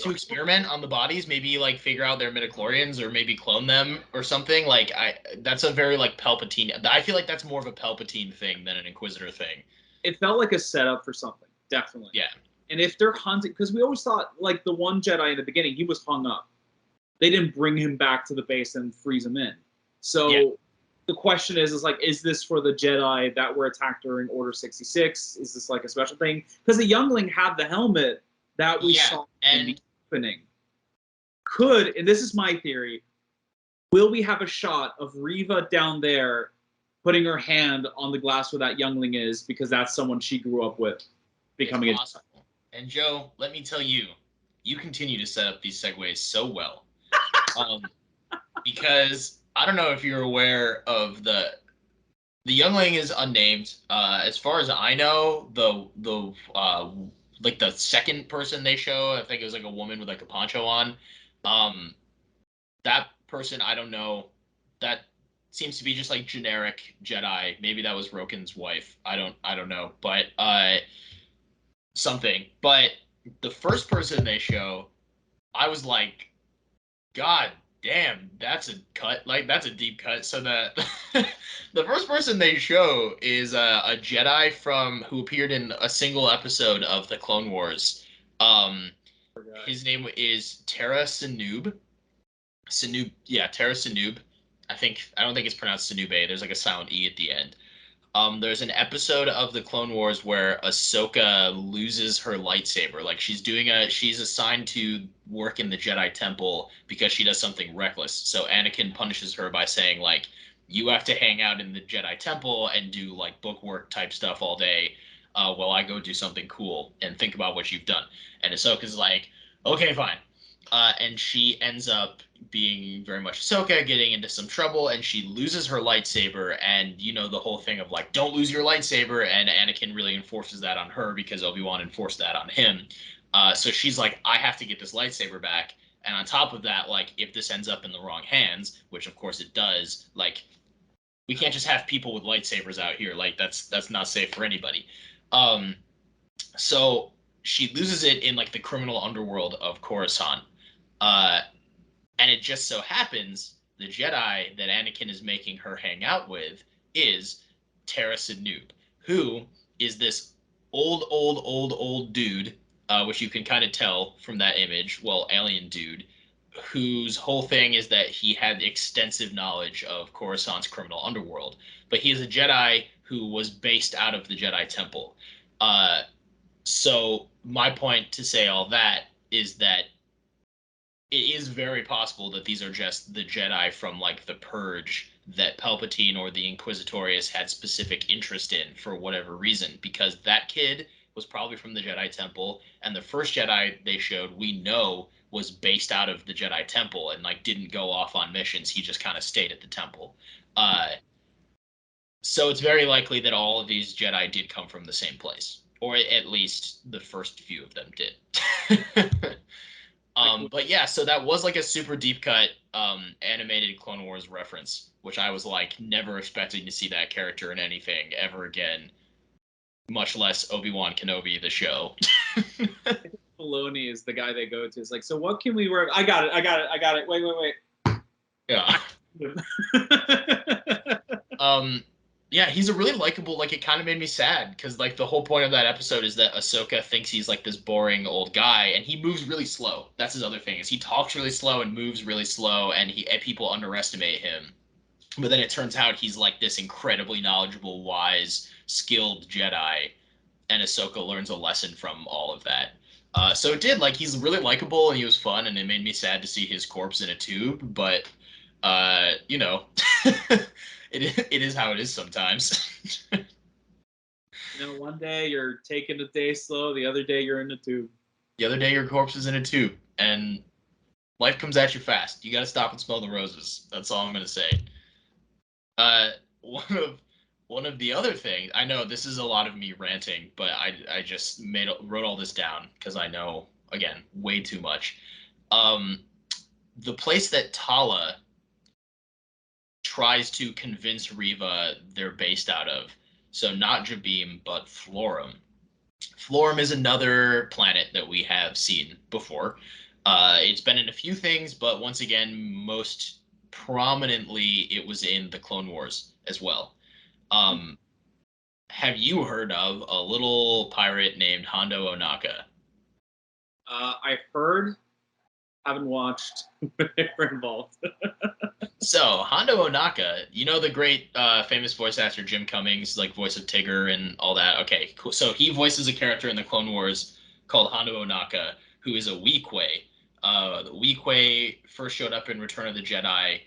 To experiment on the bodies, maybe like figure out their midichlorians or maybe clone them or something. Like that's a very like Palpatine. I feel like that's more of a Palpatine thing than an Inquisitor thing. It felt like a setup for something, definitely. Yeah. And if they're hunting, because we always thought like the one Jedi in the beginning, he was hung up. They didn't bring him back to the base and freeze him in. So Yeah. the question is like, is this for the Jedi that were attacked during Order 66? Is this like a special thing? Because the youngling had the helmet that we saw in the opening. Could, and this is my theory, will we have a shot of Reva down there putting her hand on the glass where that youngling is because that's someone she grew up with becoming It's possible. And Joe, let me tell you, you continue to set up these segues so well. Because I don't know if you're aware of the youngling is unnamed. As far as I know, the like the second person they show, I think it was like a woman with like a poncho on. Um, that person, I don't know. That seems to be just like generic Jedi. Maybe that was Roken's wife. I don't know. But something. But the first person they show, I was like, God damn, that's a cut. Like that's a deep cut. So the the first person they show is a Jedi from who appeared in a single episode of the Clone Wars. Um, his name is Tara Sinub. Sinub, yeah, Tara Sinub. I don't think it's pronounced Sinube. There's like a silent e at the end. There's an episode of the Clone Wars where Ahsoka loses her lightsaber. Like she's assigned to work in the Jedi Temple because she does something reckless. So Anakin punishes her by saying like, you have to hang out in the Jedi Temple and do like bookwork type stuff all day, while I go do something cool and think about what you've done. And Ahsoka's like, okay, fine. And she ends up being very much Ahsoka, getting into some trouble, and she loses her lightsaber. And you know the whole thing of like, don't lose your lightsaber, and Anakin really enforces that on her because Obi-Wan enforced that on him. So she's like, I have to get this lightsaber back. And on top of that, like, if this ends up in the wrong hands, which of course it does, like, we can't just have people with lightsabers out here. Like, that's not safe for anybody. Um, so she loses it in like the criminal underworld of Coruscant. Uh, and it just so happens the Jedi that Anakin is making her hang out with is Tara Sinub, who is this old dude, which you can kind of tell from that image, well, alien dude, whose whole thing is that he had extensive knowledge of Coruscant's criminal underworld. But he is a Jedi who was based out of the Jedi Temple. Uh, so my point to say all that is that it is very possible that these are just the Jedi from like the Purge that Palpatine or the Inquisitorius had specific interest in for whatever reason, because that kid was probably from the Jedi Temple, and the first Jedi they showed we know was based out of the Jedi Temple and like didn't go off on missions. He just kind of stayed at the temple. So it's very likely that all of these Jedi did come from the same place. or at least the first few of them did. Like, But yeah, so that was like a super deep cut animated Clone Wars reference, which I was like never expecting to see that character in anything ever again, much less Obi-Wan Kenobi the show. Filoni is the guy they go to. It's like, so what can we work? I got it. I got it. I got it. Wait, wait, Yeah. wait. Yeah, he's a really likable, like it kind of made me sad because like the whole point of that episode is that Ahsoka thinks he's like this boring old guy and he moves really slow. That's his other thing is he talks really slow and moves really slow and people underestimate him. But then it turns out he's like this incredibly knowledgeable, wise, skilled Jedi, and Ahsoka learns a lesson from all of that. So it did like he's really likable and he was fun, and it made me sad to see his corpse in a tube. But you know, it is how it is sometimes. You know, one day you're taking a day slow, the other day you're in the tube. The other day your corpse is in a tube, and life comes at you fast. You got to stop and smell the roses. That's all I'm gonna say. Uh, one of one of the other things I know this is a lot of me ranting, but I just wrote all this down because I know again way too much. Um, the place that Tala tries to convince Riva they're based out of, so not Jabim but Florum. Florum is another planet that we have seen before. It's been in a few things, but once again, most prominently, it was in the Clone Wars as well. Um, have you heard of a little pirate named Hondo Onaka? I've heard, haven't watched, but they were involved. So Hondo Onaka, you know the great famous voice actor Jim Cummings, like voice of Tigger and all that. Okay, cool. So he voices a character in the Clone Wars called Hondo Onaka, who is a Weequay. The Weequay first showed up in Return of the Jedi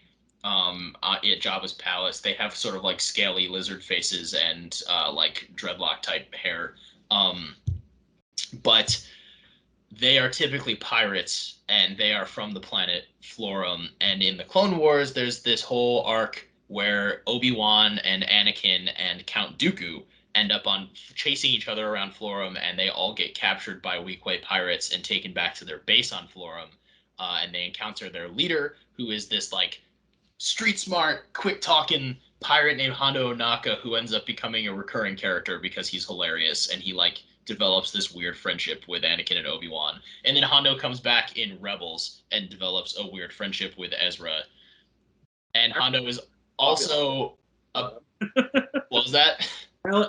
at Jabba's palace. They have sort of like scaly lizard faces and like dreadlock type hair. Um, but they are typically pirates and they are from the planet Florum. And in the Clone Wars, there's this whole arc where Obi-Wan and Anakin and Count Dooku end up on chasing each other around Florum and they all get captured by Weequay pirates and taken back to their base on Florum. And they encounter their leader, who is this like street smart, quick talking pirate named Hondo Onaka who ends up becoming a recurring character because he's hilarious and he like develops this weird friendship with Anakin and Obi-Wan. And then Hondo comes back in Rebels and develops a weird friendship with Ezra. And Hondo is also a what was that?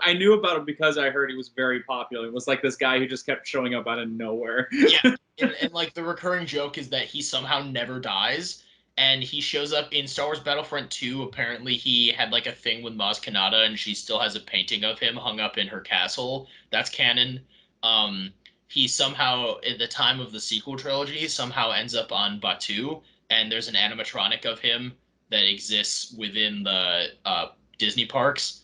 I knew about him because I heard he was very popular. It was like this guy who just kept showing up out of nowhere. Yeah. And like the recurring joke is that he somehow never dies and he shows up in Star Wars Battlefront 2. Apparently he had like a thing with Maz Kanata and she still has a painting of him hung up in her castle. That's canon. Um he somehow at the time of the sequel trilogy somehow ends up on Batuu and there's an animatronic of him that exists within the Disney parks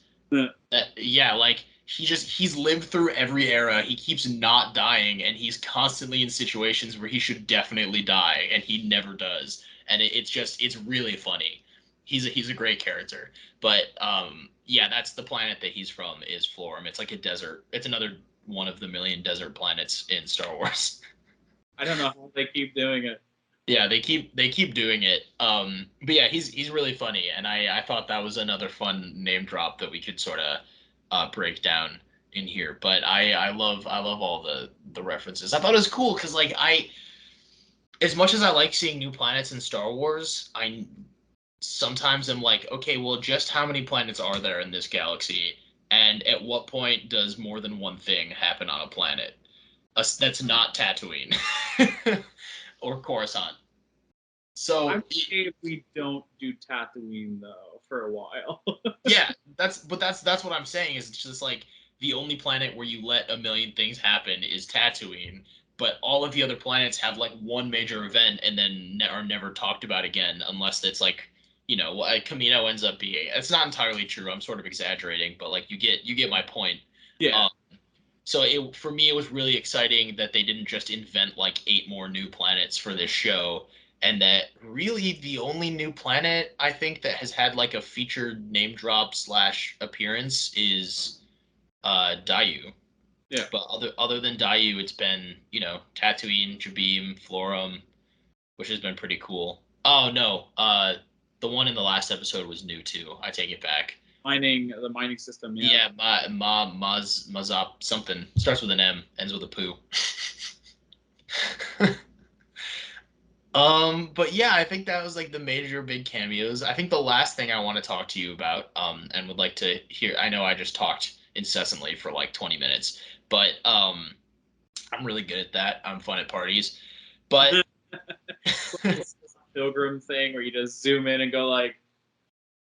yeah, like he's lived through every era. He keeps not dying, and he's constantly in situations where he should definitely die, and he never does. And it's really funny. He's a great character. But yeah, that's the planet that he's from is Florum. It's like a desert. It's another one of the million desert planets in Star Wars. I don't know how they keep doing it. Yeah, they keep doing it. But yeah, he's really funny, and I thought that was another fun name drop that we could sort of break down in here. But I love all the references. I thought it was cool because like as much as I like seeing new planets in Star Wars, I sometimes am like, okay, well, just how many planets are there in this galaxy, and at what point does more than one thing happen on a planet? That's not Tatooine or Coruscant. I'm So okay if we don't do Tatooine though for a while. yeah, that's what I'm saying is it's just like the only planet where you let a million things happen is Tatooine, but all of the other planets have like one major event and then are never talked about again unless it's like what Camino ends up being. It's not entirely true. I'm sort of exaggerating, but like you get my point. Yeah. Um, so for me, it was really exciting that they didn't just invent like 8 more new planets for this show, and that really the only new planet I think that has had like a featured name drop slash appearance is Dayu. Yeah. But other than Dayu, it's been, Tatooine, Jabeam, Florum, which has been pretty cool. Oh no, the one in the last episode was new too. I take it back. The mining system, yeah. Yeah, Mazop something starts with an M, ends with a poo. But yeah, I think that was like the major big cameos. I think the last thing I want to talk to you about, and would like to hear. I know I just talked incessantly for like 20 minutes, but I'm really good at that. I'm fun at parties, but Pilgrim thing where you just zoom in and go like,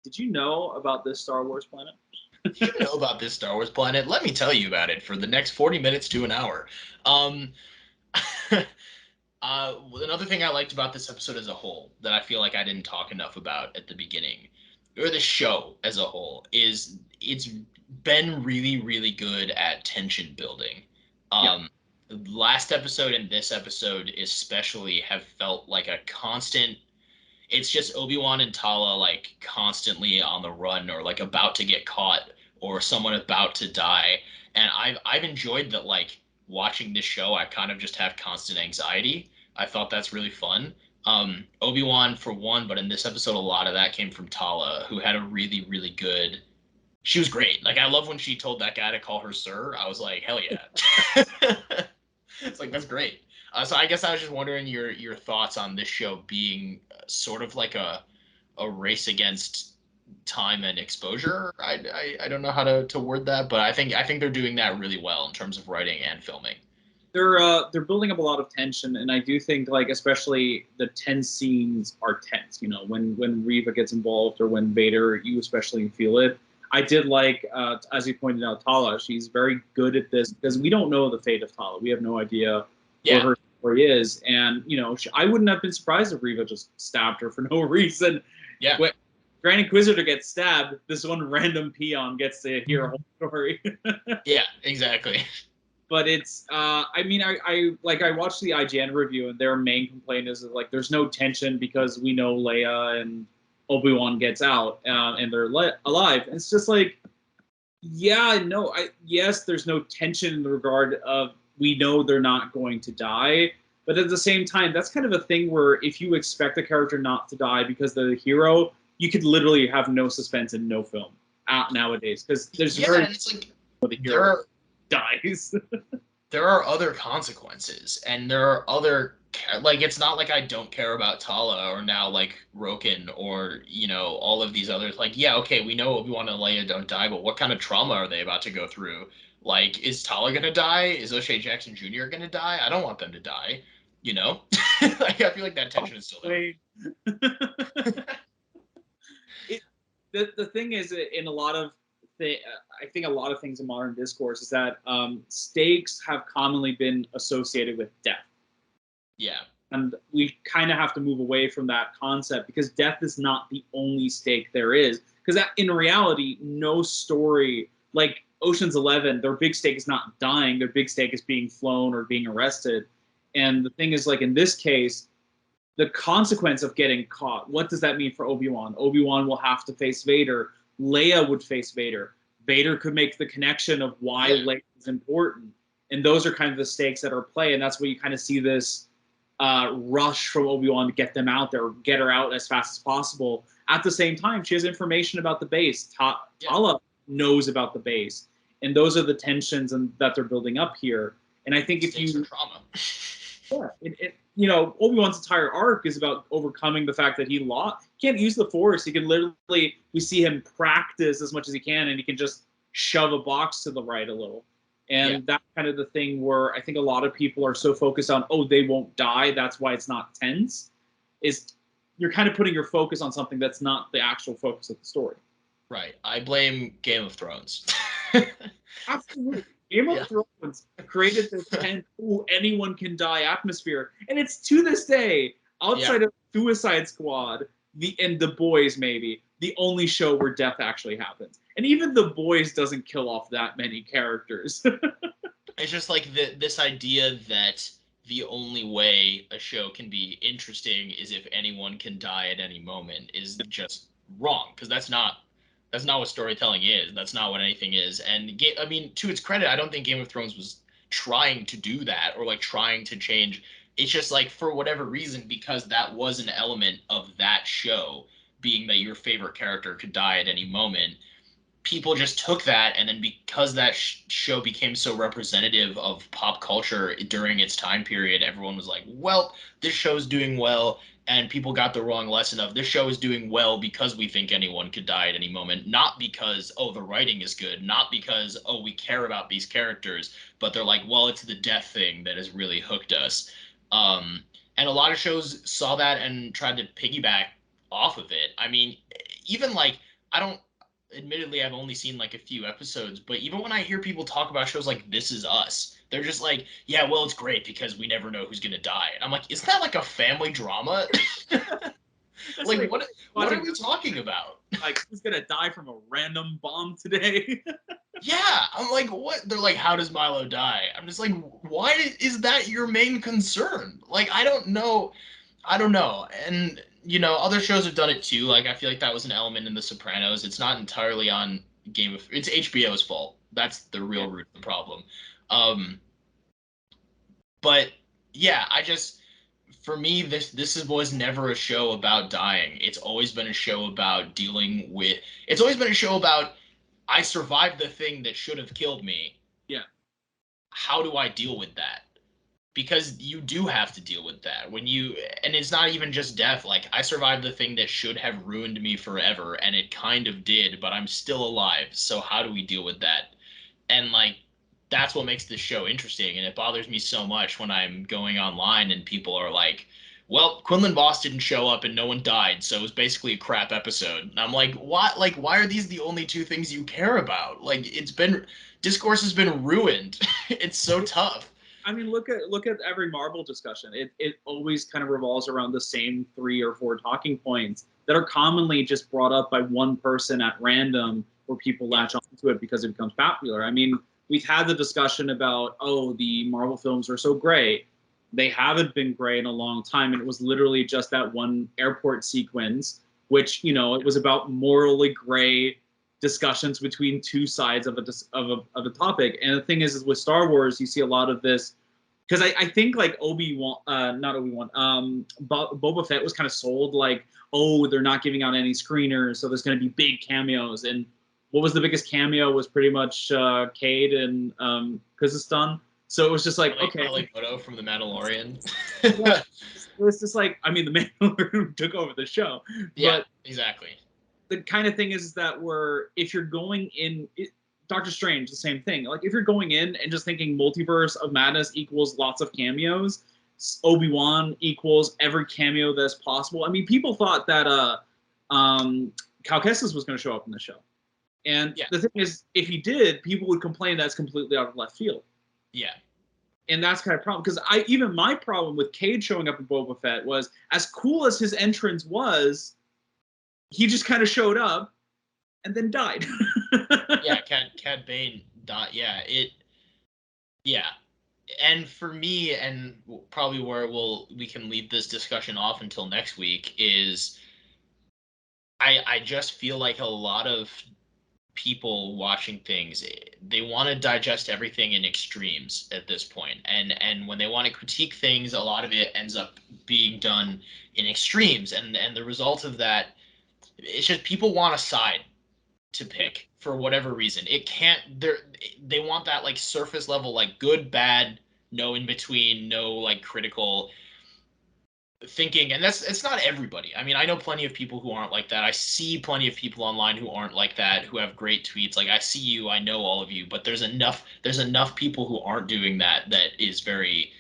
did you know about this Star Wars planet? you know about this Star Wars planet? Let me tell you about it for the next 40 minutes to an hour. Um, Another thing I liked about this episode as a whole that I feel like I didn't talk enough about at the beginning, or the show as a whole, is it's been really, really good at tension building. Yeah. Last episode and this episode especially have felt like a constant. It's just Obi-Wan and Tala like constantly on the run or like about to get caught or someone about to die. And I've enjoyed that, like watching this show, I kind of just have constant anxiety. I thought that's really fun. Obi-Wan for one, but in this episode a lot of that came from Tala, who had a really, really good. She was great. Like I love when she told that guy to call her sir. I was like, hell yeah. It's like that's great. So I guess I was just wondering your thoughts on this show being sort of like a race against time and exposure. I don't know how to word that, but I think they're doing that really well in terms of writing and filming. They're building up a lot of tension, and I do think like especially the tense scenes are tense. You know, when Reva gets involved or when Vader, you especially feel it. I did like, as you pointed out, Tala. She's very good at this because we don't know the fate of Tala. We have no idea what Yeah, her story is, and I wouldn't have been surprised if Reva just stabbed her for no reason. yeah, When Grand Inquisitor gets stabbed, this one random peon gets to hear a whole story. yeah, exactly. But it's I mean I watched the IGN review and their main complaint is that, like there's no tension because we know Leia and Obi-Wan gets out and they're alive, and it's just like, yeah, no, yes, there's no tension in the regard of we know they're not going to die, but at the same time that's kind of a thing where if you expect a character not to die because they're the hero, you could literally have no suspense and no film out nowadays because there's Yeah, very and it's like the there hero are dies. there are other consequences, and there are other like it's not like I don't care about Tala or now like Roken or all of these others. Like, yeah, okay, we know Obi-Wan and Leia don't die, but what kind of trauma are they about to go through? Like, is Tala gonna die? Is O'Shea Jackson Jr. gonna die? I don't want them to die. You know, like I feel like that tension is still Wait. it, the thing is in a lot of I think a lot of things in modern discourse is that stakes have commonly been associated with death, there. Yeah, and we kind of have to move away from that concept because death is not the only stake there is. Because in reality, no story like Ocean's 11, their big stake is not dying; their big stake is being flown or being arrested. And the thing is, like in this case, the consequence of getting caught. What does that mean for Obi-Wan? Obi-Wan will have to face Vader. Leia would face Vader. Vader could make the connection of why yeah, Leia is important. And those are kind of the stakes that are play. And that's where you kind of see this rush from Obi-Wan to get them out there, get her out as fast as possible. At the same time, she has information about the base. yeah. Tala knows about the base. And those are the tensions that they're building up here. And I think if Stakes are you trauma. yeah, Obi-Wan's entire arc is about overcoming the fact that he can't use the Force. He can literally, we see him practice as much as he can, and he can just shove a box to the right a little. Yeah, And that's kind of the thing where I think a lot of people are so focused on, oh, they won't die, that's why it's not tense. Is you're kind of putting your focus on something that's not the actual focus of the story. right. I blame Game of Thrones. Absolutely. Game of Yeah. Thrones created this tense, ooh, anyone can die atmosphere. And it's to this day, Yeah. outside of Suicide Squad, and The Boys, maybe, the only show where death actually happens. And even The Boys doesn't kill off that many characters. It's just like this idea that the only way a show can be interesting is if anyone can die at any moment is just wrong because That's not what storytelling is. That's not what anything is. And I mean, to its credit, I don't think Game of Thrones was trying to do that or like trying to change. It's just like for whatever reason, because that was an element of that show, being that your favorite character could die at any moment, people just took that, and then because that show became so representative of pop culture during its time period, everyone was like, well, this show's doing well, and people got the wrong lesson of this show is doing well because we think anyone could die at any moment, not because, oh, the writing is good, not because, oh, we care about these characters, but they're like, well, it's the death thing that has really hooked us. And a lot of shows saw that and tried to piggyback off of it. I mean, even like, I don't admittedly I've only seen like a few episodes, but even when I hear people talk about shows like This Is Us, they're just like, yeah, well, it's great because we never know who's gonna die. And I'm like, isn't that like a family drama? It's Like like what are watching we talking about? like who's gonna die from a random bomb today. Yeah, I'm like, what? They're like, how does Milo die? I'm just like, why is that your main concern? Like, I don't know. I don't know. And other shows have done it too. Like, I feel like that was an element in The Sopranos. It's not entirely on it's HBO's fault. That's the Yeah. real root of the problem. Um, but yeah, for me, was never a show about dying. It's always been a show about dealing with. It's always been a show about I survived the thing that should have killed me. Yeah. How do I deal with that? Because you do have to deal with that and it's not even just death. Like, I survived the thing that should have ruined me forever, and it kind of did, but I'm still alive. So how do we deal with that? And like, that's what makes this show interesting. And it bothers me so much when I'm going online and people are like, well, Quinlan Voss didn't show up and no one died, so it was basically a crap episode. And I'm like, what? Like, why are these the only two things you care about? Like, discourse has been ruined. It's so tough. I mean, look at every Marvel discussion. It always kind of revolves around the same 3 or 4 talking points that are commonly just brought up by one person at random, where people latch onto it because it becomes popular. I mean, we've had the discussion about, oh, the Marvel films are so great. They haven't been great in a long time, and it was literally just that one airport sequence, which it was about morally gray discussions between two sides of a topic. And the thing is with Star Wars, you see a lot of this because I think like Obi-Wan, not Obi-Wan, Boba Fett was kind of sold like, oh, they're not giving out any screeners, so there's going to be big cameos. And what was the biggest cameo was pretty much Cade and Kazakhstan. So it was just like, okay, Photo from The Mandalorian. yeah, it was just like, I mean, the Mandalorian took over the show, Yeah, but exactly. the kind of thing is that if you're going in, Doctor Strange, the same thing. Like, if you're going in and just thinking multiverse of madness equals lots of cameos, Obi-Wan equals every cameo that's possible. I mean, people thought that Cal Kestis was going to show up in the show. And yeah. The thing is, if he did, people would complain that's completely out of left field. Yeah. And that's kind of problem, because even my problem with Cade showing up in Boba Fett was, as cool as his entrance was, he just kind of showed up and then died. Yeah, Cad Bane died. Yeah. And for me, and probably where we can leave this discussion off until next week, is I just feel like a lot of people watching things, they want to digest everything in extremes at this point, and when they want to critique things, a lot of it ends up being done in extremes, and the result of that, it's just people want a side to pick for whatever reason. It can't they want that like surface level, like good, bad, no in between, no like critical thinking. And it's not everybody. I mean, I know plenty of people who aren't like that. I see plenty of people online who aren't like that, who have great tweets. Like, I see you, I know all of you, but there's enough people who aren't doing that is very,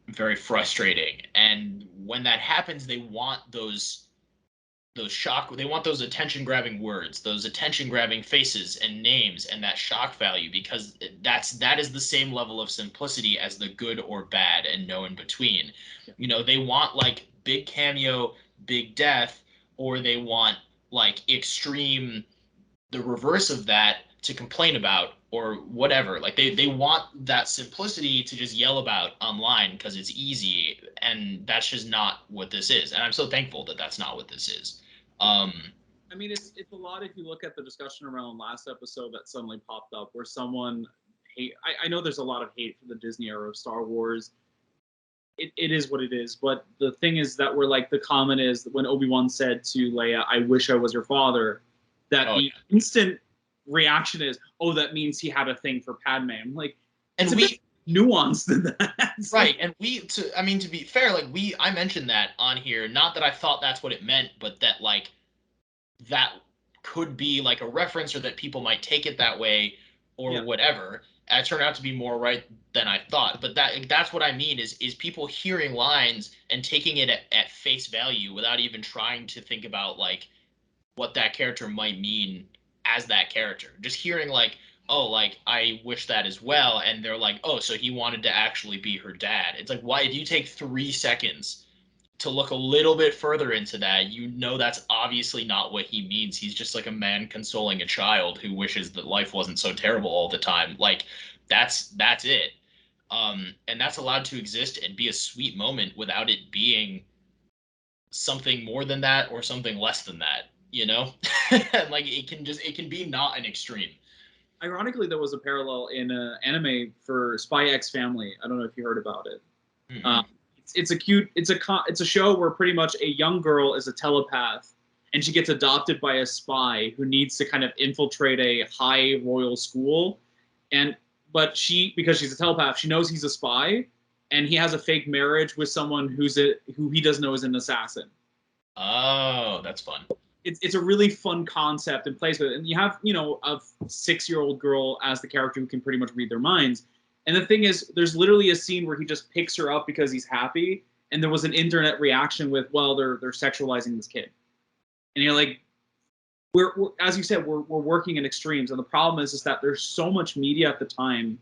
very frustrating. And when that happens, they want they want those attention grabbing words, those attention grabbing faces and names, and that shock value, because that is the same level of simplicity as the good or bad and no in between. They want like big cameo, big death, or they want like extreme, the reverse of that, to complain about or whatever. Like, they want that simplicity to just yell about online because it's easy, and that's just not what this is. And I'm so thankful that that's not what this is. um I mean, it's a lot if you look at the discussion around last episode that suddenly popped up where someone hate. I know there's a lot of hate for the Disney era of Star Wars. It is what it is. But the thing is that we're like the comment is when Obi-Wan said to Leia, "I wish I was your father," that Oh the yeah. instant reaction is, "Oh, that means he had a thing for Padme." I'm like, it's And a bit we nuanced than that. It's like, right, and I mean to be fair, like I mentioned that on here, not that I thought that's what it meant, but that like that could be like a reference or that people might take it that way or yeah, whatever. And it turned out to be more right than I thought. But that's what I mean is people hearing lines and taking it at face value without even trying to think about like what that character might mean as that character. Just hearing like, oh, like I wish that as well, and they're like, oh, so he wanted to actually be her dad. It's like, why if you take 3 seconds to look a little bit further into that, you know that's obviously not what he means. He's just like a man consoling a child who wishes that life wasn't so terrible all the time. Like that's it. And that's allowed to exist and be a sweet moment without it being something more than that or something less than that, you know? Like it can be not an extreme. ironically, there was a parallel in anime for Spy X Family. I don't know if you heard about it. Um, Mm-mm. it's a cute. It's a show where pretty much a young girl is a telepath, and she gets adopted by a spy who needs to kind of infiltrate a high royal school, and but she because she's a telepath, she knows he's a spy, and he has a fake marriage with someone who he doesn't know is an assassin. Oh, that's fun. It's a really fun concept and plays with it. And you have, a 6-year-old girl as the character who can pretty much read their minds. And the thing is, there's literally a scene where he just picks her up because he's happy. And there was an internet reaction with, well, they're sexualizing this kid. And you're like, we're as you said, we're working in extremes. And the problem is that there's so much media at the time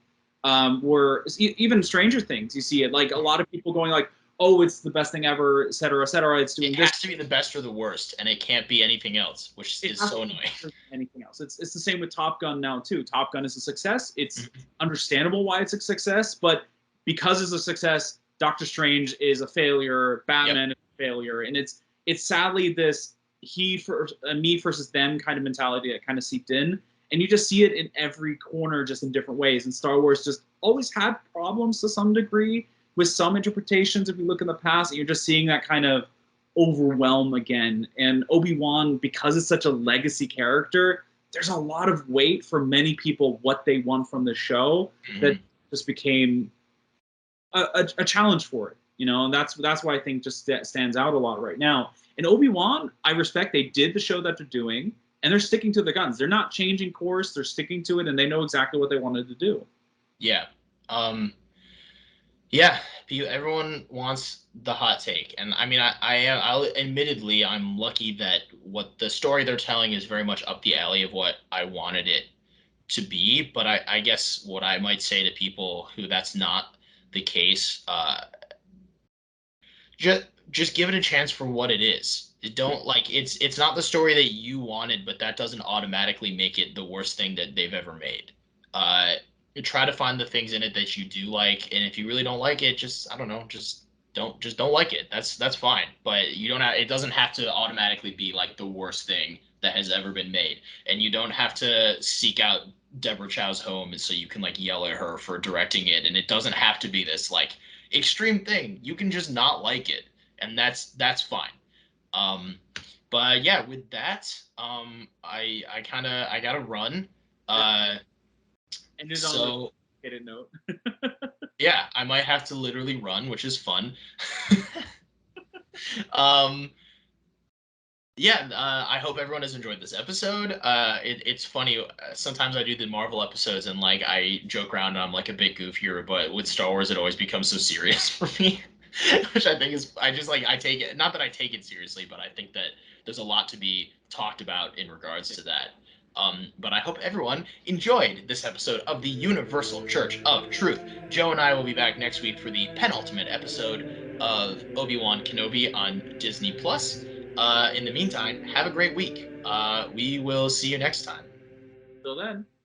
where even Stranger Things, you see it like a lot of people going like, oh, it's the best thing ever, et cetera, et cetera. It's It doing this. has to be the best or the worst, and it can't be anything else, which It is has so to be annoying. better than anything else. It's the same with Top Gun now too. Top Gun is a success. It's Mhm. understandable why it's a success, but because it's a success, Doctor Strange is a failure, Yep. Batman is a failure, and it's sadly this he for me versus them kind of mentality that kind of seeped in, and you just see it in every corner, just in different ways. And Star Wars just always had problems to some degree with some interpretations. If you look in the past, and you're just seeing that kind of overwhelm again. And Obi-Wan, because it's such a legacy character, there's a lot of weight for many people what they want from the show that Mhm. just became a challenge for it. And that's why I think just stands out a lot right now. And Obi-Wan, I respect they did the show that they're doing, and they're sticking to the guns. They're not changing course. They're sticking to it, and they know exactly what they wanted to do. Yeah. Yeah, everyone wants the hot take, and I mean, I'll admittedly, I'm lucky that what the story they're telling is very much up the alley of what I wanted it to be. But I guess what I might say to people who that's not the case, just give it a chance for what it is. Don't like it's not the story that you wanted, but that doesn't automatically make it the worst thing that they've ever made. Uh, try to find the things in it that you do like, and if you really don't like it, just I don't know, just don't like it. That's fine. But you don't have it doesn't have to automatically be like the worst thing that has ever been made, and you don't have to seek out Deborah Chow's home so you can like yell at her for directing it, and it doesn't have to be this like extreme thing. You can just not like it, and that's fine. Um, but yeah, with that, I kind of I gotta run. Yeah, Uh, ended on a so hidden note. yeah, I might have to literally run, which is fun. um, yeah, I hope everyone has enjoyed this episode. It's funny. Sometimes I do the Marvel episodes and like I joke around and I'm like a bit goofier, but with Star Wars, it always becomes so serious for me, which I think is I just like I take it not that I take it seriously, but I think that there's a lot to be talked about in regards to that. But I hope everyone enjoyed this episode of the Universal Church of Truth. Joe and I will be back next week for the penultimate episode of Obi-Wan Kenobi on Disney Plus. In the meantime, have a great week. We will see you next time. Till then.